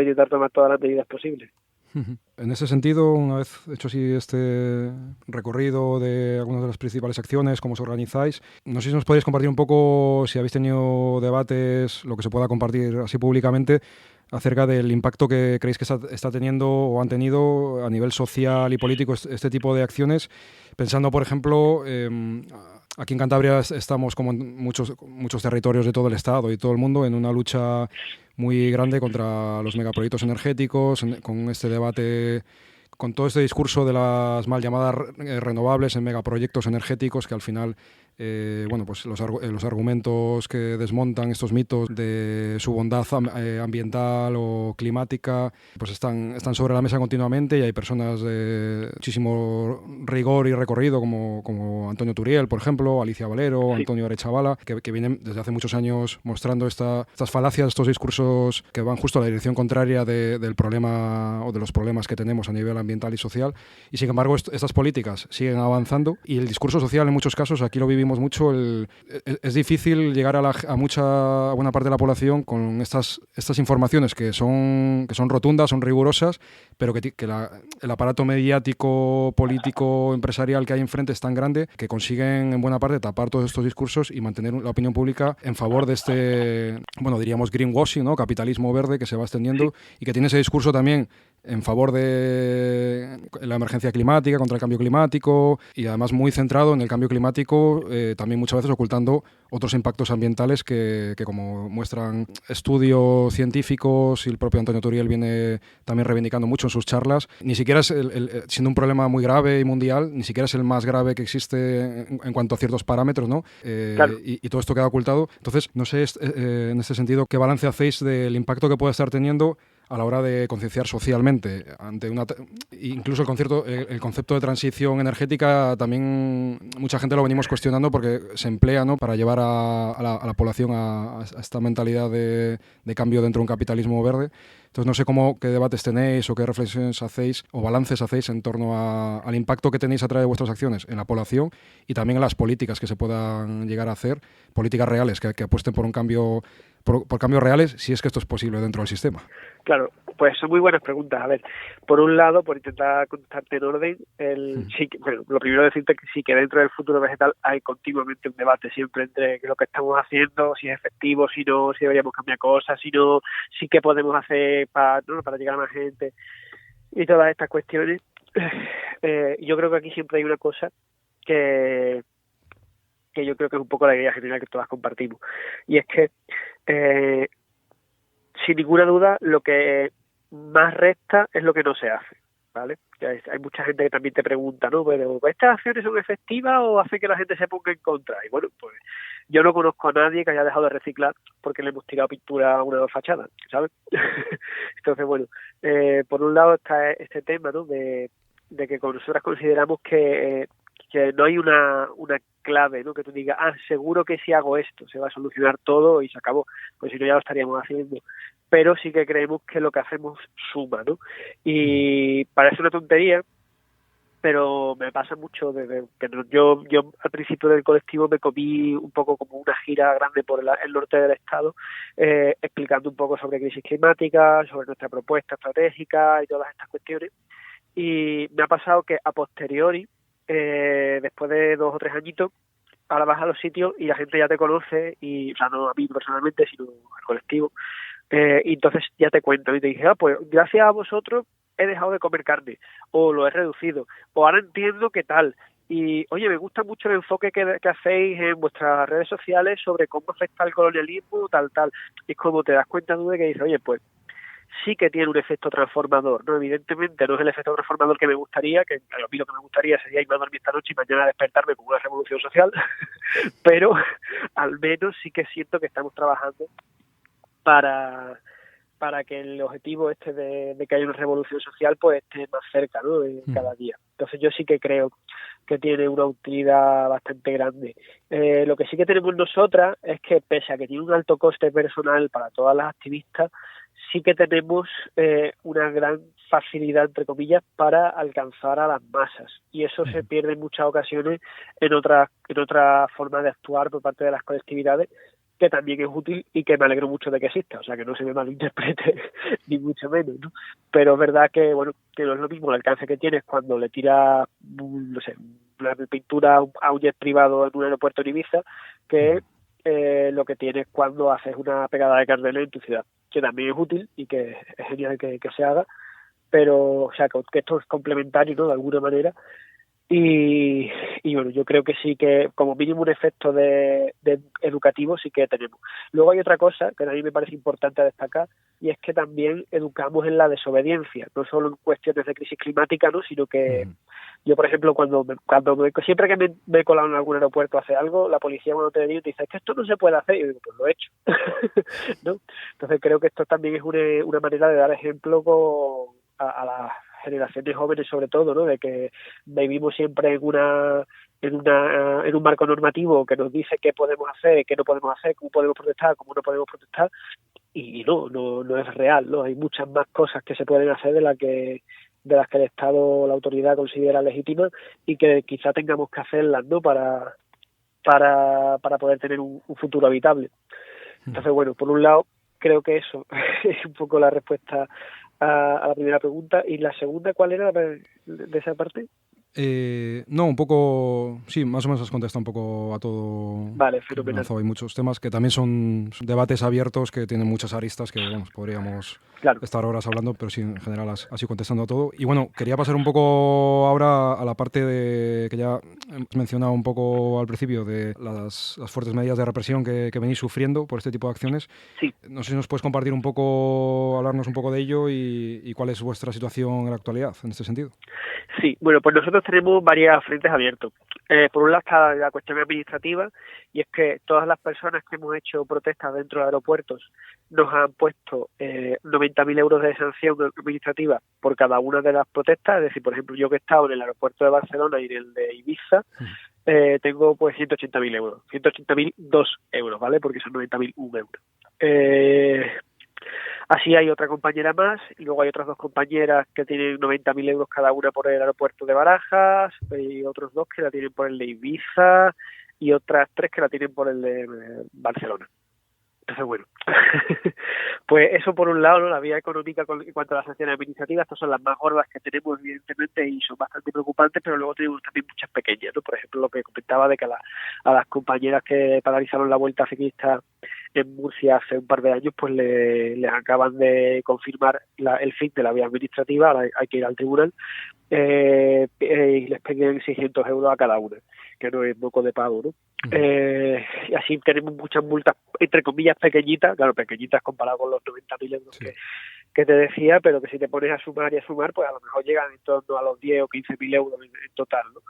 intentar tomar todas las medidas posibles. En ese sentido, una vez hecho así este recorrido de algunas de las principales acciones, cómo os organizáis, no sé si nos podéis compartir un poco, si habéis tenido debates, lo que se pueda compartir así públicamente, acerca del impacto que creéis que está teniendo o han tenido a nivel social y político este tipo de acciones, pensando, por ejemplo, aquí en Cantabria estamos, como en muchos territorios de todo el estado y todo el mundo, en una lucha muy grande contra los megaproyectos energéticos, con este debate, con todo este discurso de las mal llamadas renovables en megaproyectos energéticos, que al final, pues los argumentos que desmontan estos mitos de su bondad ambiental o climática, pues están sobre la mesa continuamente, y hay personas de muchísimo rigor y recorrido como Antonio Turiel, por ejemplo, Alicia Valero, Antonio Arechavala, que vienen desde hace muchos años mostrando estas falacias, estos discursos que van justo a la dirección contraria del problema o de los problemas que tenemos a nivel ambiental y social. Y sin embargo, estas políticas siguen avanzando, y el discurso social en muchos casos, aquí lo vivimos mucho, es difícil llegar a buena parte de la población con estas informaciones que son rotundas, son rigurosas, pero que el aparato mediático, político, empresarial que hay enfrente es tan grande que consiguen en buena parte tapar todos estos discursos y mantener la opinión pública en favor de este, diríamos greenwashing, ¿no? Capitalismo verde que se va extendiendo y que tiene ese discurso también en favor de la emergencia climática, contra el cambio climático, y además muy centrado en el cambio climático, también muchas veces ocultando otros impactos ambientales que como muestran estudios científicos, y el propio Antonio Turiel viene también reivindicando mucho en sus charlas, ni siquiera es, siendo un problema muy grave y mundial, ni siquiera es el más grave que existe en cuanto a ciertos parámetros, ¿no? Claro. Y todo esto queda ocultado. Entonces, no sé, en este sentido, ¿qué balance hacéis del impacto que puede estar teniendo a la hora de concienciar socialmente ante incluso el concepto de transición energética? También mucha gente lo venimos cuestionando porque se emplea, ¿no?, para llevar a la población a esta mentalidad de cambio dentro de un capitalismo verde. Entonces no sé qué debates tenéis o qué reflexiones hacéis o balances hacéis en torno al impacto que tenéis a través de vuestras acciones en la población, y también en las políticas que se puedan llegar a hacer, políticas reales que apuesten por un cambio, por cambios reales, si es que esto es posible dentro del sistema. Claro, pues son muy buenas preguntas. A ver, por un lado, por intentar contestarte en orden, lo primero decirte que sí, que dentro del futuro vegetal hay continuamente un debate siempre entre lo que estamos haciendo, si es efectivo, si no, si deberíamos cambiar cosas, si no, sí que podemos hacer para llegar a más gente, y todas estas cuestiones. Yo creo que aquí siempre hay una cosa que yo creo que es un poco la idea general que todas compartimos, y es que sin ninguna duda lo que más resta es lo que no se hace, ¿vale? Hay mucha gente que también te pregunta, ¿no? Pero ¿estas acciones son efectivas o hace que la gente se ponga en contra? Y bueno, pues yo no conozco a nadie que haya dejado de reciclar porque le hemos tirado pintura a una fachada, ¿sabes? Entonces, bueno, por un lado está este tema, ¿no?, de que nosotras consideramos que no hay una clave, ¿no?, que tú digas, seguro que si hago esto se va a solucionar todo y se acabó, pues si no ya lo estaríamos haciendo. Pero sí que creemos que lo que hacemos suma, ¿no? Y parece una tontería, pero me pasa mucho desde que yo al principio del colectivo me comí un poco como una gira grande por el norte del estado, explicando un poco sobre crisis climática, sobre nuestra propuesta estratégica y todas estas cuestiones. Y me ha pasado que a posteriori, después de 2 o 3 añitos, ahora vas a los sitios y la gente ya te conoce, y, o sea, no a mí personalmente, sino al colectivo, y entonces ya te cuento y te dije, pues gracias a vosotros he dejado de comer carne, o lo he reducido, o ahora entiendo qué tal. Y, oye, me gusta mucho el enfoque que hacéis en vuestras redes sociales sobre cómo afecta el colonialismo, tal. Y es como te das cuenta tú de que dices, oye, pues sí que tiene un efecto transformador, ¿no? Evidentemente no es el efecto transformador que me gustaría, que a mí lo que me gustaría sería irme a dormir esta noche y mañana despertarme con una revolución social, pero al menos sí que siento que estamos trabajando para que el objetivo de que haya una revolución social pues esté más cerca, ¿no?, cada día. Entonces yo sí que creo que tiene una utilidad bastante grande. Lo que sí que tenemos nosotras es que, pese a que tiene un alto coste personal para todas las activistas, sí que tenemos una gran facilidad, entre comillas, para alcanzar a las masas, y eso se pierde en muchas ocasiones en otra forma de actuar por parte de las colectividades, que también es útil y que me alegro mucho de que exista, o sea, que no se me malinterprete ni mucho menos, ¿no? Pero es verdad que, bueno, que no es lo mismo el alcance que tienes cuando le tiras, no sé, una pintura a un jet privado en un aeropuerto en Ibiza, que lo que tienes cuando haces una pegada de carteles en tu ciudad, que también es útil y que es genial que se haga, pero, o sea, que esto es complementario, ¿no?, de alguna manera. Y bueno, yo creo que sí que como mínimo un efecto de educativo sí que tenemos. Luego hay otra cosa que a mí me parece importante destacar, y es que también educamos en la desobediencia, no solo en cuestiones de crisis climática, ¿no?, sino que yo, por ejemplo, siempre que me he colado en algún aeropuerto a hacer algo, la policía cuando te dice es que esto no se puede hacer, y yo digo, pues lo he hecho. ¿No? Entonces creo que esto también es una manera de dar ejemplo a las generaciones jóvenes, sobre todo, ¿no?, de que vivimos siempre en un marco normativo que nos dice qué podemos hacer, qué no podemos hacer, cómo podemos protestar, cómo no podemos protestar, y no es real, ¿no? Hay muchas más cosas que se pueden hacer de las que el Estado, la autoridad considera legítimas, y que quizá tengamos que hacerlas, ¿no?, para poder tener un futuro habitable. Entonces, bueno, por un lado, creo que eso es un poco la respuesta a la primera pregunta. ¿Y la segunda cuál era de esa parte? No, un poco, sí, más o menos has contestado un poco a todo. Vale, fenomenal. Hay muchos temas que también son debates abiertos que tienen muchas aristas que podríamos estar horas hablando, pero sí, en general has ido contestando a todo. Y bueno, quería pasar un poco ahora a la parte que ya hemos mencionado un poco al principio, de las fuertes medidas de represión que venís sufriendo por este tipo de acciones. Sí. No sé si nos puedes compartir un poco, hablarnos un poco de ello y cuál es vuestra situación en la actualidad en este sentido. Sí, bueno, pues nosotros tenemos varios frentes abiertos. Por un lado está la cuestión administrativa, y es que todas las personas que hemos hecho protestas dentro de aeropuertos nos han puesto 90.000 euros de sanción administrativa por cada una de las protestas. Es decir, por ejemplo, yo que he estado en el aeropuerto de Barcelona y en el de Ibiza, tengo pues 180.000 euros. 180.002 euros, ¿vale? Porque son 90.001 euros. Así hay otra compañera más, y luego hay otras dos compañeras que tienen 90.000 euros cada una por el aeropuerto de Barajas, y otros dos que la tienen por el de Ibiza, y otras tres que la tienen por el de Barcelona. Entonces, bueno, pues eso por un lado, ¿no?, la vía económica en cuanto a las sanciones administrativas. Estas son las más gordas que tenemos, evidentemente, y son bastante preocupantes, pero luego tenemos también muchas pequeñas, ¿no? Por ejemplo, lo que comentaba de que a las compañeras que paralizaron la Vuelta Ciclista en Murcia hace un par de años, pues les acaban de confirmar el fin de la vía administrativa. Ahora hay que ir al tribunal, y les piden 600 euros a cada una, que no es poco de pago, ¿no? Y así tenemos muchas multas, entre comillas, pequeñitas, claro, pequeñitas comparado con los 90.000 euros que te decía, pero que si te pones a sumar, pues a lo mejor llegan en torno a los 10 o 15.000 euros en total, ¿no?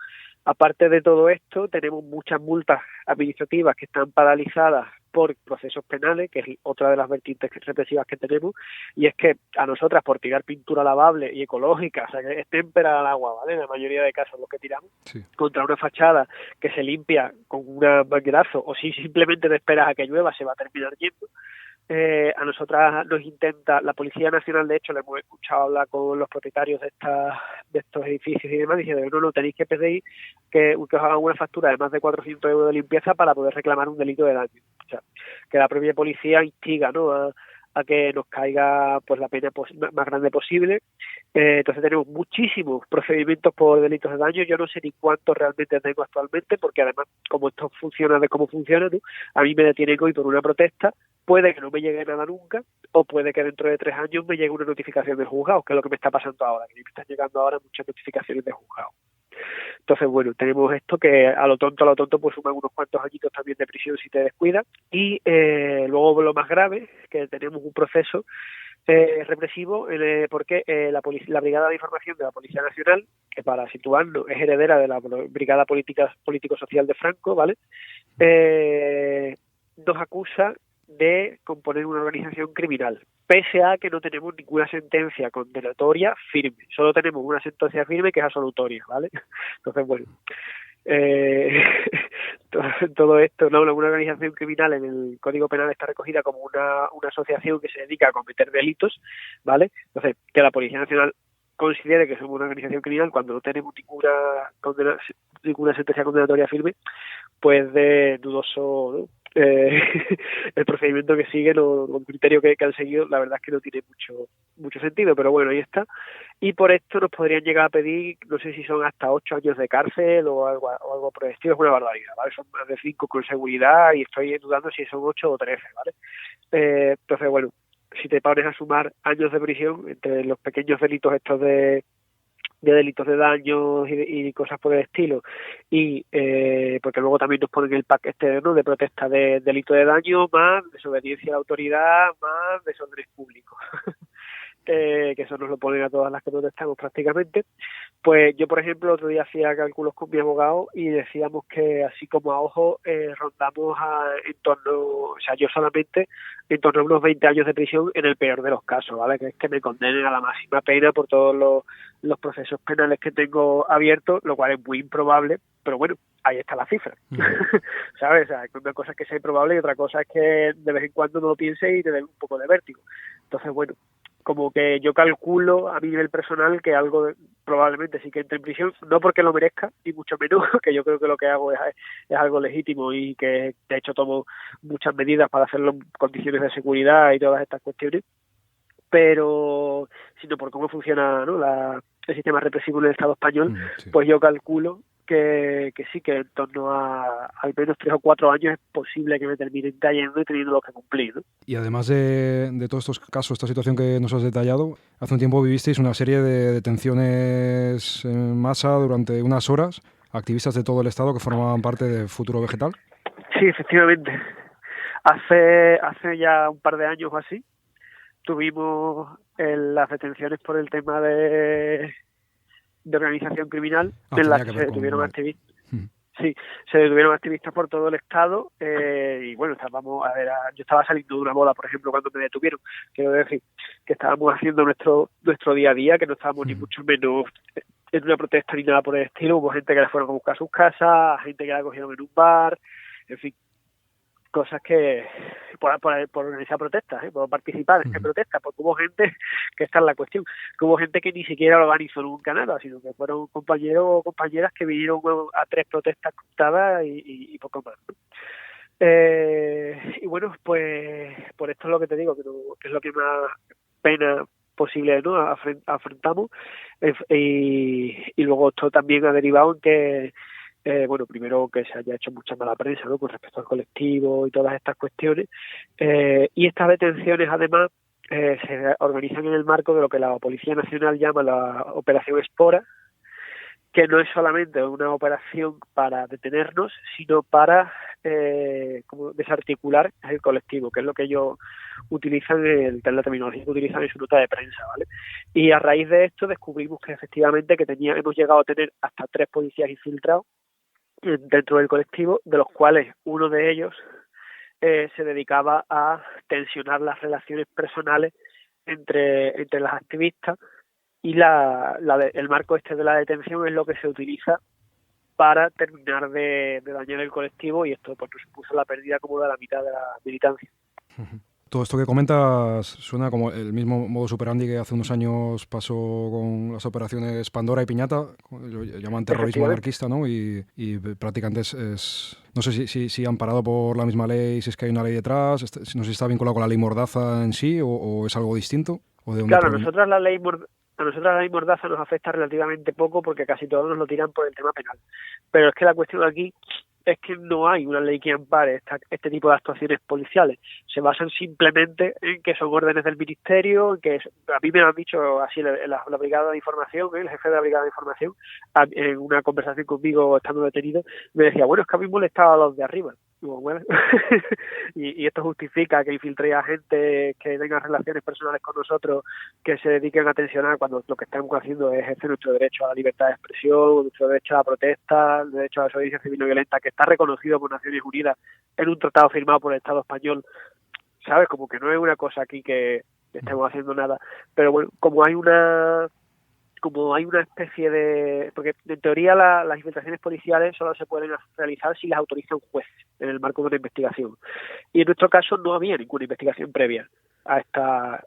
Aparte de todo esto, tenemos muchas multas administrativas que están paralizadas por procesos penales, que es otra de las vertientes represivas que tenemos, y es que a nosotras, por tirar pintura lavable y ecológica, o sea, que es témpera al agua, ¿vale?, en la mayoría de casos lo que tiramos, contra una fachada que se limpia con un manguerazo, o si simplemente te esperas a que llueva, se va a terminar yendo. A nosotras nos intenta, la Policía Nacional, de hecho, le hemos escuchado hablar con los propietarios de estos edificios y demás, diciendo, no, tenéis que pedir que os hagan una factura de más de 400 euros de limpieza para poder reclamar un delito de daño. O sea, que la propia policía instiga, ¿no?, a que nos caiga pues la pena más grande posible. Entonces tenemos muchísimos procedimientos por delitos de daño. Yo no sé ni cuántos realmente tengo actualmente, porque además, como esto funciona de cómo funciona, ¿no?, a mí me detienen hoy por una protesta, puede que no me llegue nada nunca, o puede que dentro de 3 años me llegue una notificación de juzgado, que es lo que me está pasando ahora, que me están llegando ahora muchas notificaciones de juzgado. Entonces, bueno, tenemos esto que a lo tonto pues suman unos cuantos añitos también de prisión si te descuidas. Y luego lo más grave, que tenemos un proceso represivo, porque la Brigada de Información de la Policía Nacional, que para situarnos es heredera de la Brigada Político-Social de Franco, ¿vale?, nos acusa de componer una organización criminal, pese a que no tenemos ninguna sentencia condenatoria firme, solo tenemos una sentencia firme que es absolutoria, ¿vale? Entonces, bueno, todo esto, ¿no?, una organización criminal en el Código Penal está recogida como una asociación que se dedica a cometer delitos, ¿vale? Entonces, que la Policía Nacional considere que somos una organización criminal cuando no tenemos ninguna sentencia condenatoria firme, pues de dudoso, ¿no?, el procedimiento que siguen o el criterio que han seguido, la verdad es que no tiene mucho sentido, pero bueno, ahí está. Y por esto nos podrían llegar a pedir, no sé si son hasta 8 años de cárcel o algo por el estilo, es una barbaridad, ¿vale? Son más de 5 con seguridad y estoy dudando si son 8 o 13, ¿vale? Entonces, bueno, si te pones a sumar años de prisión entre los pequeños delitos estos de delitos de daños y cosas por el estilo, y porque luego también nos ponen el pack este, ¿no?, de protesta de delito de daño, más desobediencia a la autoridad, más desórdenes públicos. Que eso nos lo ponen a todas las que protestamos prácticamente. Pues yo, por ejemplo, otro día hacía cálculos con mi abogado y decíamos que así como a ojo rondamos en torno, o sea, yo solamente en torno a unos 20 años de prisión en el peor de los casos, ¿vale? Que es que me condenen a la máxima pena por todos los procesos penales que tengo abiertos, lo cual es muy improbable, pero bueno, ahí está la cifra, ¿sabes? O sea, una cosa es que sea improbable y otra cosa es que de vez en cuando no lo piense y te dé un poco de vértigo. Entonces, bueno, como que yo calculo a mi nivel personal que algo probablemente sí que entre en prisión, no porque lo merezca, y mucho menos, que yo creo que lo que hago es algo legítimo y que de hecho tomo muchas medidas para hacerlo en condiciones de seguridad y todas estas cuestiones, pero sino por cómo funciona, ¿no?, el sistema represivo en el Estado español, sí. Pues yo calculo que sí, que en torno a al menos 3 o 4 años es posible que me terminen cayendo y teniendo lo que cumplir, ¿no? Y además de todos estos casos, esta situación que nos has detallado, hace un tiempo vivisteis una serie de detenciones en masa durante unas horas, activistas de todo el Estado que formaban parte de Futuro Vegetal. Sí, efectivamente. Hace ya un par de años o así, tuvimos las detenciones por el tema de organización criminal, en las que se detuvieron activistas. Sí, se detuvieron activistas por todo el Estado y bueno, yo estaba saliendo de una boda, por ejemplo, cuando me detuvieron. Quiero decir que estábamos haciendo nuestro día a día, que no estábamos ni mucho menos en una protesta ni nada por el estilo. Hubo gente que la fueron a buscar a sus casas, gente que la cogieron en un bar, en fin, cosas que por organizar protestas, por participar en protestas, porque hubo gente, que esta es la cuestión, que hubo gente que ni siquiera lo organizó nunca nada, sino que fueron compañeros o compañeras que vinieron a 3 protestas contadas y poco más, ¿no? Y bueno, pues por esto es lo que te digo, que es lo que más pena posible, ¿no?, afrontamos, y luego esto también ha derivado en que bueno, primero que se haya hecho mucha mala prensa, ¿no?, con respecto al colectivo y todas estas cuestiones, y estas detenciones además se organizan en el marco de lo que la Policía Nacional llama la Operación Espora, que no es solamente una operación para detenernos, sino para como desarticular el colectivo, que es lo que ellos utilizan la terminología que utilizan en su nota de prensa, ¿vale? Y a raíz de esto descubrimos que efectivamente hemos llegado a tener hasta 3 policías infiltrados dentro del colectivo, de los cuales uno de ellos se dedicaba a tensionar las relaciones personales entre las activistas, y el marco este de la detención es lo que se utiliza para terminar de dañar el colectivo, y esto pues nos supuso la pérdida como de la mitad de la militancia. Todo esto que comentas suena como el mismo modus operandi que hace unos años pasó con las operaciones Pandora y Piñata, lo llaman terrorismo anarquista, ¿no? Y prácticamente no sé si han parado por la misma ley, si es que hay una ley detrás, no sé si está vinculado con la ley Mordaza en sí o es algo distinto. Claro, a nosotros la ley Mordaza nos afecta relativamente poco porque casi todos nos lo tiran por el tema penal. Pero es que la cuestión aquí es que no hay una ley que ampare este tipo de actuaciones policiales. Se basan simplemente en que son órdenes del ministerio, que a mí me lo han dicho así la brigada de información, el jefe de la brigada de información, en una conversación conmigo estando detenido, me decía, bueno, es que a mí me molestaba a los de arriba. Digo, bueno, y esto justifica que infiltre a gente que tenga relaciones personales con nosotros, que se dediquen a tensionar, cuando lo que estamos haciendo es ejercer nuestro derecho a la libertad de expresión, nuestro derecho a la protesta, el derecho a la desobediencia civil no violenta, que está reconocido por Naciones Unidas en un tratado firmado por el Estado español. ¿Sabes? Como que no es una cosa aquí que estemos haciendo nada, pero bueno, como hay una especie de... Porque en teoría las infiltraciones policiales solo se pueden realizar si las autoriza un juez en el marco de una investigación. Y en nuestro caso no había ninguna investigación previa a estas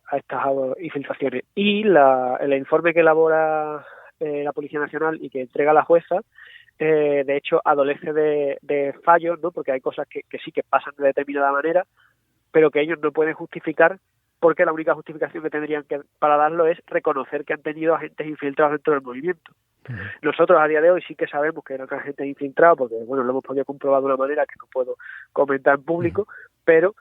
infiltraciones. Y el informe que elabora la Policía Nacional y que entrega la jueza de hecho adolece de fallos, ¿no? Porque hay cosas que sí que pasan de determinada manera, pero que ellos no pueden justificar, porque la única justificación que tendrían para darlo es reconocer que han tenido agentes infiltrados dentro del movimiento. Nosotros a día de hoy sí que sabemos que eran agentes infiltrados, porque bueno, lo hemos podido comprobar de una manera que no puedo comentar en público, pero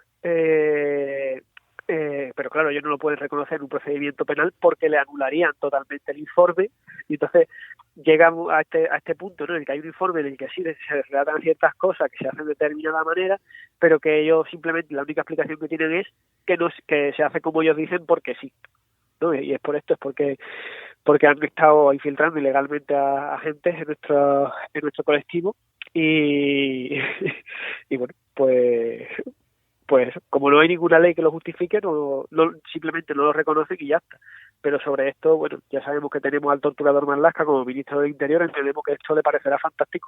claro, ellos no lo pueden reconocer en un procedimiento penal porque le anularían totalmente el informe, y entonces llegamos a este punto, ¿no?, en el que hay un informe en el que sí se relatan ciertas cosas que se hacen de determinada manera, pero que ellos simplemente la única explicación que tienen es que se hace como ellos dicen porque sí, ¿no? Y es por esto, es porque han estado infiltrando ilegalmente a agentes en nuestro colectivo, y bueno, pues como no hay ninguna ley que lo justifique, simplemente no lo reconocen y ya está. Pero sobre esto, bueno, ya sabemos que tenemos al torturador Marlaska como ministro del Interior, entendemos que esto le parecerá fantástico.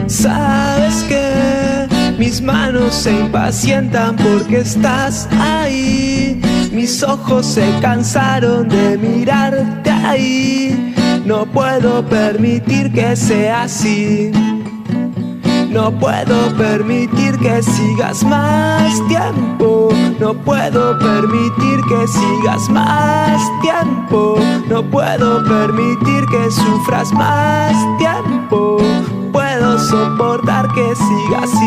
Sabes que mis manos se impacientan porque estás ahí. Mis ojos se cansaron de mirarte ahí. No puedo permitir que sea así. No puedo permitir que sigas más tiempo. No puedo permitir que sigas más tiempo. No puedo permitir que sufras más tiempo. Puedo soportar que siga así.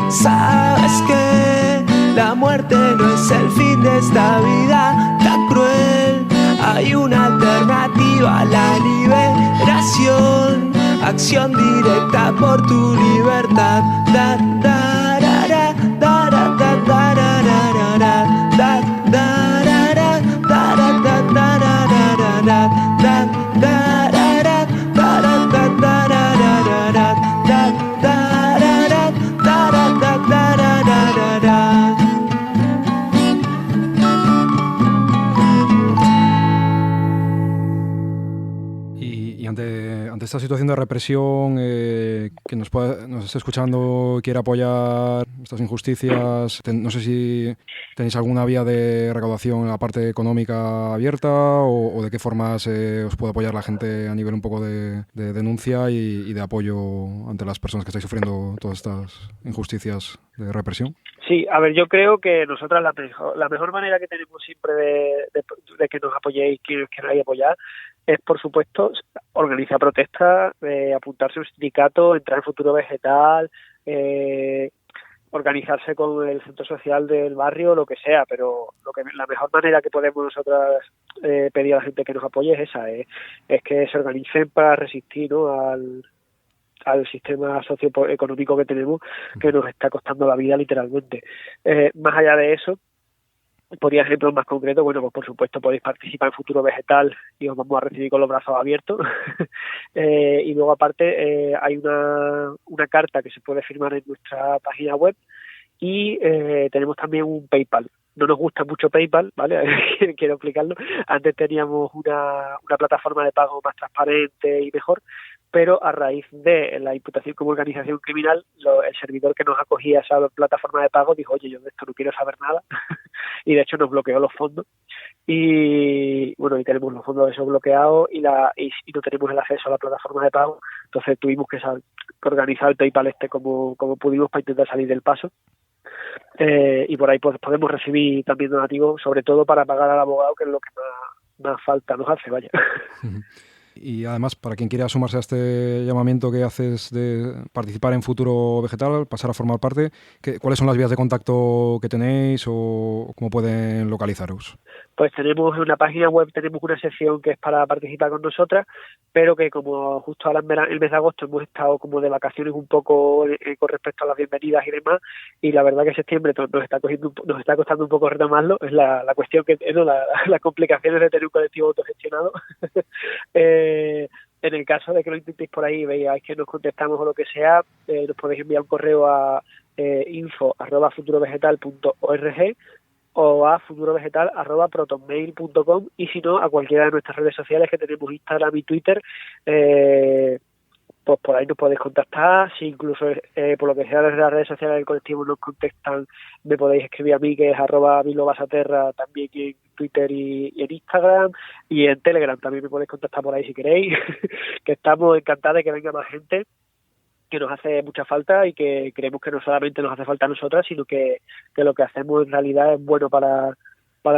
Sabes que la muerte no es el fin de esta vida tan cruel. Hay una alternativa a la liberación, acción directa por tu libertad. Da, da, da, da, da, da, da, da, da, da, da, da, Y ante esta situación de represión, que nos esté escuchando y quiera apoyar estas injusticias, no sé si tenéis alguna vía de recaudación en la parte económica abierta, o de qué formas os puede apoyar la gente a nivel un poco de denuncia y de apoyo ante las personas que estáis sufriendo todas estas injusticias de represión. Sí, a ver, yo creo que nosotros la mejor manera que tenemos siempre de que nos apoyéis, que nos queráis apoyar, es, por supuesto, organizar protestas, apuntarse a un sindicato, entrar en Futuro Vegetal, organizarse con el centro social del barrio, lo que sea, pero la mejor manera que podemos nosotras pedir a la gente que nos apoye es esa, es que se organicen para resistir, ¿no?, al sistema socioeconómico que tenemos, que nos está costando la vida literalmente. Más allá de eso, por ejemplo más concreto, bueno, pues por supuesto podéis participar en Futuro Vegetal y os vamos a recibir con los brazos abiertos. Y luego aparte hay una carta que se puede firmar en nuestra página web, y tenemos también un PayPal. No nos gusta mucho PayPal, ¿vale? Quiero explicarlo. Antes teníamos una plataforma de pago más transparente y mejor, pero a raíz de la imputación como organización criminal, el servidor que nos acogía a esa plataforma de pago dijo: oye, yo de esto no quiero saber nada, y de hecho nos bloqueó los fondos, y bueno, y tenemos los fondos de esos bloqueados, y no tenemos el acceso a la plataforma de pago. Entonces tuvimos que organizar el PayPal como pudimos para intentar salir del paso. Y por ahí pues podemos recibir también donativos, sobre todo para pagar al abogado, que es lo que más falta nos hace, vaya. Y además, para quien quiera sumarse a este llamamiento que haces de participar en Futuro Vegetal, pasar a formar parte, ¿cuáles son las vías de contacto que tenéis o cómo pueden localizaros? Pues tenemos en la página web, tenemos una sección que es para participar con nosotras, pero que como justo ahora en el mes de agosto hemos estado como de vacaciones un poco con respecto a las bienvenidas y demás, y la verdad que septiembre nos está costando un poco retomarlo. Es la cuestión que las complicaciones de tener un colectivo autogestionado. En el caso de que lo intentéis por ahí y veáis que nos contestamos o lo que sea, nos podéis enviar un correo a info@futurovegetal.org, o a futurovegetal@protonmail.com, y si no, a cualquiera de nuestras redes sociales, que tenemos Instagram y Twitter. Pues por ahí nos podéis contactar. Si incluso por lo que sea desde las redes sociales del colectivo nos contestan, me podéis escribir a mí, que es @bilbobasaterra, también en Twitter y en Instagram, y en Telegram también me podéis contactar por ahí si queréis. Que estamos encantados de que venga más gente, que nos hace mucha falta, y que creemos que no solamente nos hace falta a nosotras, sino que lo que hacemos en realidad es bueno para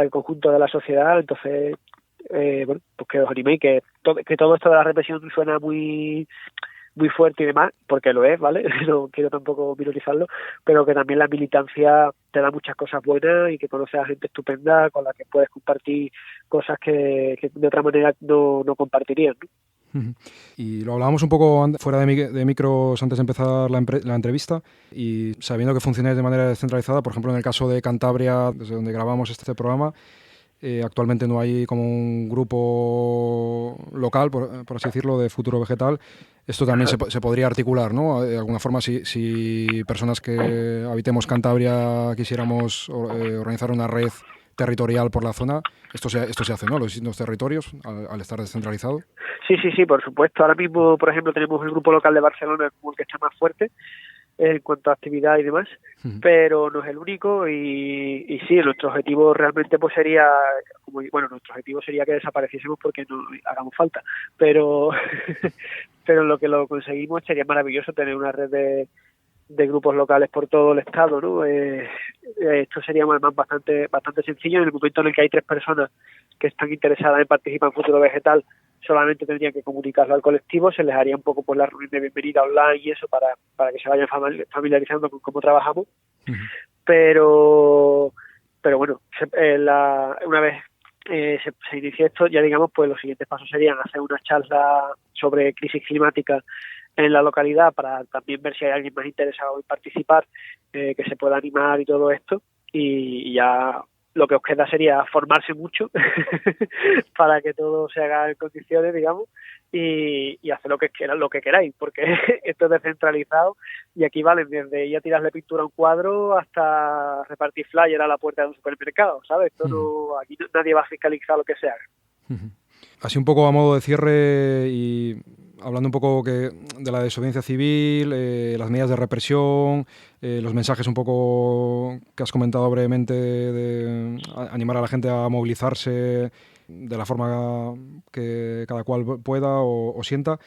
el conjunto de la sociedad. Entonces, bueno, pues que os animéis, que todo esto de la represión suena muy fuerte y demás, porque lo es, ¿vale? No quiero tampoco minorizarlo, pero que también la militancia te da muchas cosas buenas, y que conoces a gente estupenda con la que puedes compartir cosas que de otra manera no compartirían, ¿no? Y lo hablábamos un poco fuera de micros antes de empezar la entrevista, y sabiendo que funcionáis de manera descentralizada, por ejemplo, en el caso de Cantabria, desde donde grabamos este programa, actualmente no hay como un grupo local, por así decirlo, de Futuro Vegetal. Esto también se podría articular, ¿no? De alguna forma, si personas que habitemos Cantabria quisiéramos organizar una red territorial por la zona, esto se hace, ¿no? Los distintos territorios, al estar descentralizado. Sí, por supuesto. Ahora mismo, por ejemplo, tenemos el grupo local de Barcelona como el que está más fuerte en cuanto a actividad y demás, pero no es el único, y sí, nuestro objetivo realmente pues sería, nuestro objetivo sería que desapareciésemos porque no hagamos falta, pero pero lo que lo conseguimos sería maravilloso, tener una red de grupos locales por todo el estado, ¿no? Esto sería además bastante sencillo. En el momento en el que hay 3 personas que están interesadas en participar en Futuro Vegetal, solamente tendrían que comunicarlo al colectivo, se les haría un poco por la reunión de bienvenida online y eso, para que se vayan familiarizando con cómo trabajamos. Pero bueno, una vez se inicie esto, ya digamos, pues los siguientes pasos serían hacer una charla sobre crisis climática en la localidad, para también ver si hay alguien más interesado en participar, que se pueda animar y todo esto, y ya lo que os queda sería formarse mucho para que todo se haga en condiciones, digamos, y hacer lo que queráis, porque esto es descentralizado, y aquí valen desde ir a tirarle pintura a un cuadro hasta repartir flyer a la puerta de un supermercado, ¿sabes? Esto aquí nadie va a fiscalizar lo que se haga. Así un poco a modo de cierre, y hablando un poco de la desobediencia civil, las medidas de represión, los mensajes un poco que has comentado brevemente, de animar a la gente a movilizarse de la forma que cada cual pueda o sienta.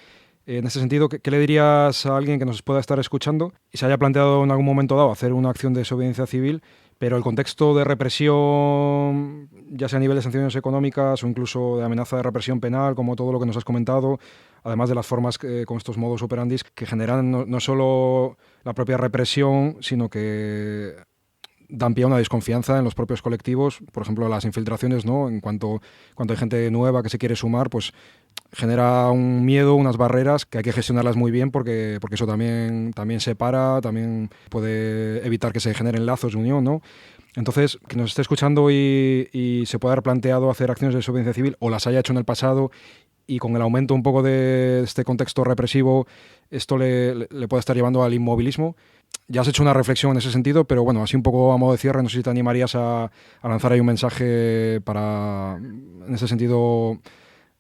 En ese sentido, ¿qué le dirías a alguien que nos pueda estar escuchando y se haya planteado en algún momento dado hacer una acción de desobediencia civil, pero el contexto de represión, ya sea a nivel de sanciones económicas o incluso de amenaza de represión penal, como todo lo que nos has comentado, además de las formas con estos modus operandis que generan no solo la propia represión, sino que dan pie a una desconfianza en los propios colectivos, por ejemplo, las infiltraciones, ¿no? En cuanto hay gente nueva que se quiere sumar, pues genera un miedo, unas barreras que hay que gestionarlas muy bien, porque eso también separa, también puede evitar que se generen lazos de unión, ¿no? Entonces, que nos esté escuchando y se pueda haber planteado hacer acciones de desobediencia civil, o las haya hecho en el pasado, y con el aumento un poco de este contexto represivo, esto le puede estar llevando al inmovilismo. Ya has hecho una reflexión en ese sentido, pero bueno, así un poco a modo de cierre, no sé si te animarías a lanzar ahí un mensaje para, en ese sentido,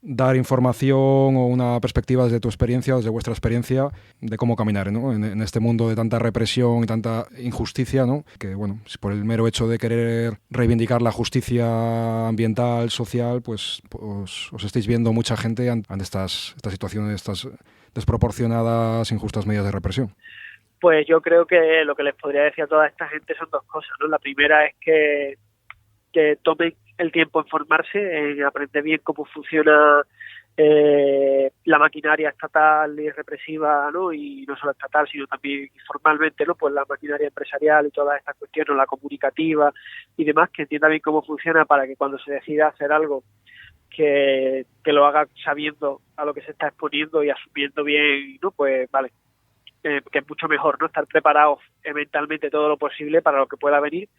dar información o una perspectiva desde tu experiencia, desde vuestra experiencia, de cómo caminar, ¿no? en este mundo de tanta represión y tanta injusticia, ¿no? Que bueno, si por el mero hecho de querer reivindicar la justicia ambiental, social, pues os estáis viendo mucha gente ante estas situaciones, estas desproporcionadas, injustas medidas de represión. Pues yo creo que lo que les podría decir a toda esta gente son 2 cosas, ¿no? La primera es que tomen el tiempo en formarse, en aprender bien cómo funciona la maquinaria estatal y represiva, ¿no? Y no solo estatal, sino también informalmente, ¿no? Pues la maquinaria empresarial y todas estas cuestiones, la comunicativa y demás, que entienda bien cómo funciona, para que cuando se decida hacer algo, que lo haga sabiendo a lo que se está exponiendo y asumiendo bien, ¿no? Pues vale, que es mucho mejor, ¿no? Estar preparados mentalmente todo lo posible para lo que pueda venir.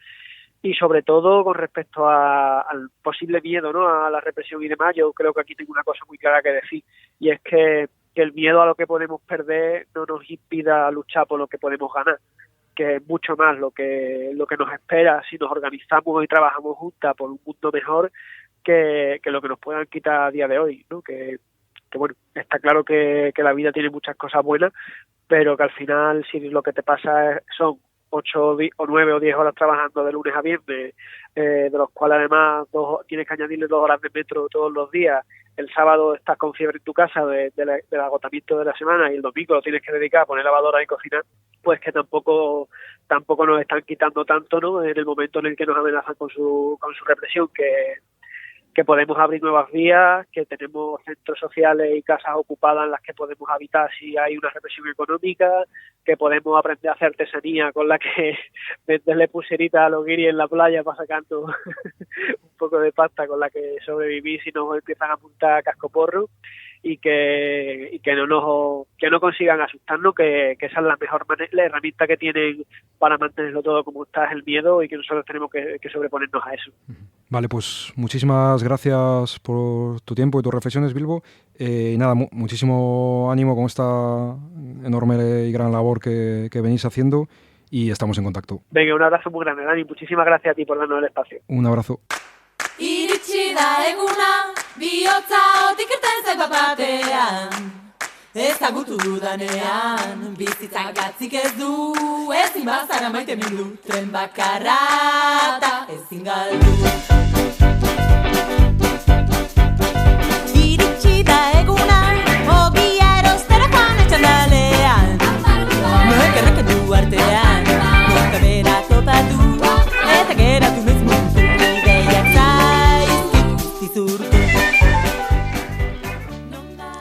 Y sobre todo con respecto al posible miedo, ¿no? A la represión y demás, yo creo que aquí tengo una cosa muy clara que decir, y es que el miedo a lo que podemos perder no nos impida luchar por lo que podemos ganar, que es mucho más lo que nos espera si nos organizamos y trabajamos juntas por un mundo mejor que lo que nos puedan quitar a día de hoy, ¿no? Que bueno, está claro que la vida tiene muchas cosas buenas, pero que al final si lo que te pasa son 8 o 9 o 10 horas trabajando de lunes a viernes, de los cuales además tienes que añadirle 2 horas de metro todos los días, el sábado estás con fiebre en tu casa del agotamiento de la semana y el domingo lo tienes que dedicar a poner lavadora y cocinar, pues que tampoco nos están quitando tanto, ¿no? En el momento en el que nos amenazan con su represión, que podemos abrir nuevas vías, que tenemos centros sociales y casas ocupadas en las que podemos habitar si hay una represión económica, que podemos aprender a hacer artesanía con la que venderle pulseritas a los guiris en la playa para sacando un poco de pasta con la que sobrevivir si nos empiezan a apuntar cascoporro, y que no consigan asustarnos, que esa es la herramienta que tienen para mantenerlo todo como está, es el miedo, y que nosotros tenemos que sobreponernos a eso. Vale, pues muchísimas gracias por tu tiempo y tus reflexiones, Bilbo. Y nada, muchísimo ánimo con esta enorme y gran labor que venís haciendo, y estamos en contacto. Venga, un abrazo muy grande, Dani. Muchísimas gracias a ti por darnos el espacio. Un abrazo. Iritsi da eguna, bihotza otik irten zait bat-batean. Ezagutu dudanean, bizitza gatzik ez du, ezin bazara maite mindu, tren bakarra eta ezin galdu. Iritsi da eguna, ogia erostera joan etxandalean. Noek erreketu artean, noka bera topatu, eta geratu noiz mundu, ideiak zaizkitu zizurtu.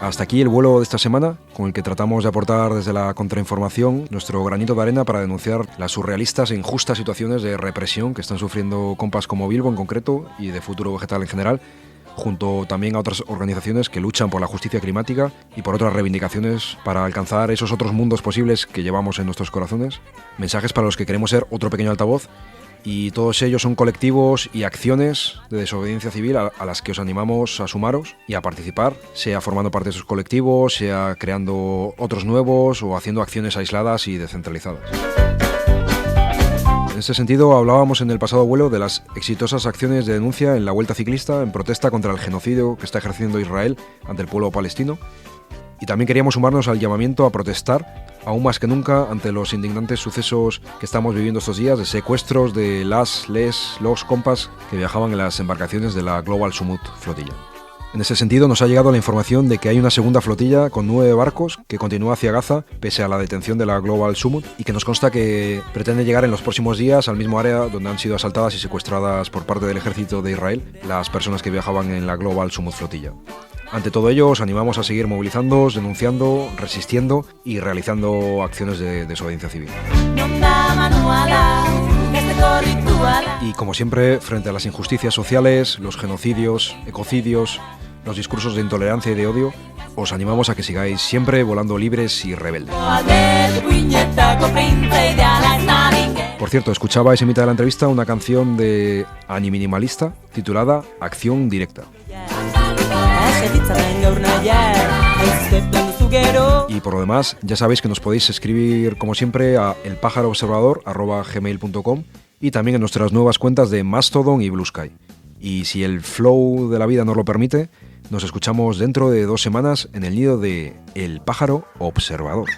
Hasta aquí el vuelo de esta semana, con el que tratamos de aportar desde la contrainformación nuestro granito de arena para denunciar las surrealistas e injustas situaciones de represión que están sufriendo compas como Bilbo en concreto y de Futuro Vegetal en general, junto también a otras organizaciones que luchan por la justicia climática y por otras reivindicaciones para alcanzar esos otros mundos posibles que llevamos en nuestros corazones. Mensajes para los que queremos ser otro pequeño altavoz, y todos ellos son colectivos y acciones de desobediencia civil a las que os animamos a sumaros y a participar, sea formando parte de esos colectivos, sea creando otros nuevos o haciendo acciones aisladas y descentralizadas. En ese sentido, hablábamos en el pasado vuelo de las exitosas acciones de denuncia en la Vuelta Ciclista en protesta contra el genocidio que está ejerciendo Israel ante el pueblo palestino, y también queríamos sumarnos al llamamiento a protestar aún más que nunca ante los indignantes sucesos que estamos viviendo estos días de secuestros de los compas que viajaban en las embarcaciones de la Global Summit flotilla. En ese sentido, nos ha llegado la información de que hay una segunda flotilla con 9 barcos que continúa hacia Gaza pese a la detención de la Global Summit, y que nos consta que pretende llegar en los próximos días al mismo área donde han sido asaltadas y secuestradas por parte del ejército de Israel las personas que viajaban en la Global Summit flotilla. Ante todo ello, os animamos a seguir movilizándoos, denunciando, resistiendo y realizando acciones de desobediencia civil. Y como siempre, frente a las injusticias sociales, los genocidios, ecocidios, los discursos de intolerancia y de odio, os animamos a que sigáis siempre volando libres y rebeldes. Por cierto, escuchabais en mitad de la entrevista una canción de Ani Minimalista titulada Acción Directa. Y por lo demás, ya sabéis que nos podéis escribir como siempre a elpajaroobservador@gmail.com y también en nuestras nuevas cuentas de Mastodon y Blue Sky. Y si el flow de la vida nos lo permite, nos escuchamos dentro de 2 semanas en el nido de El Pájaro Observador.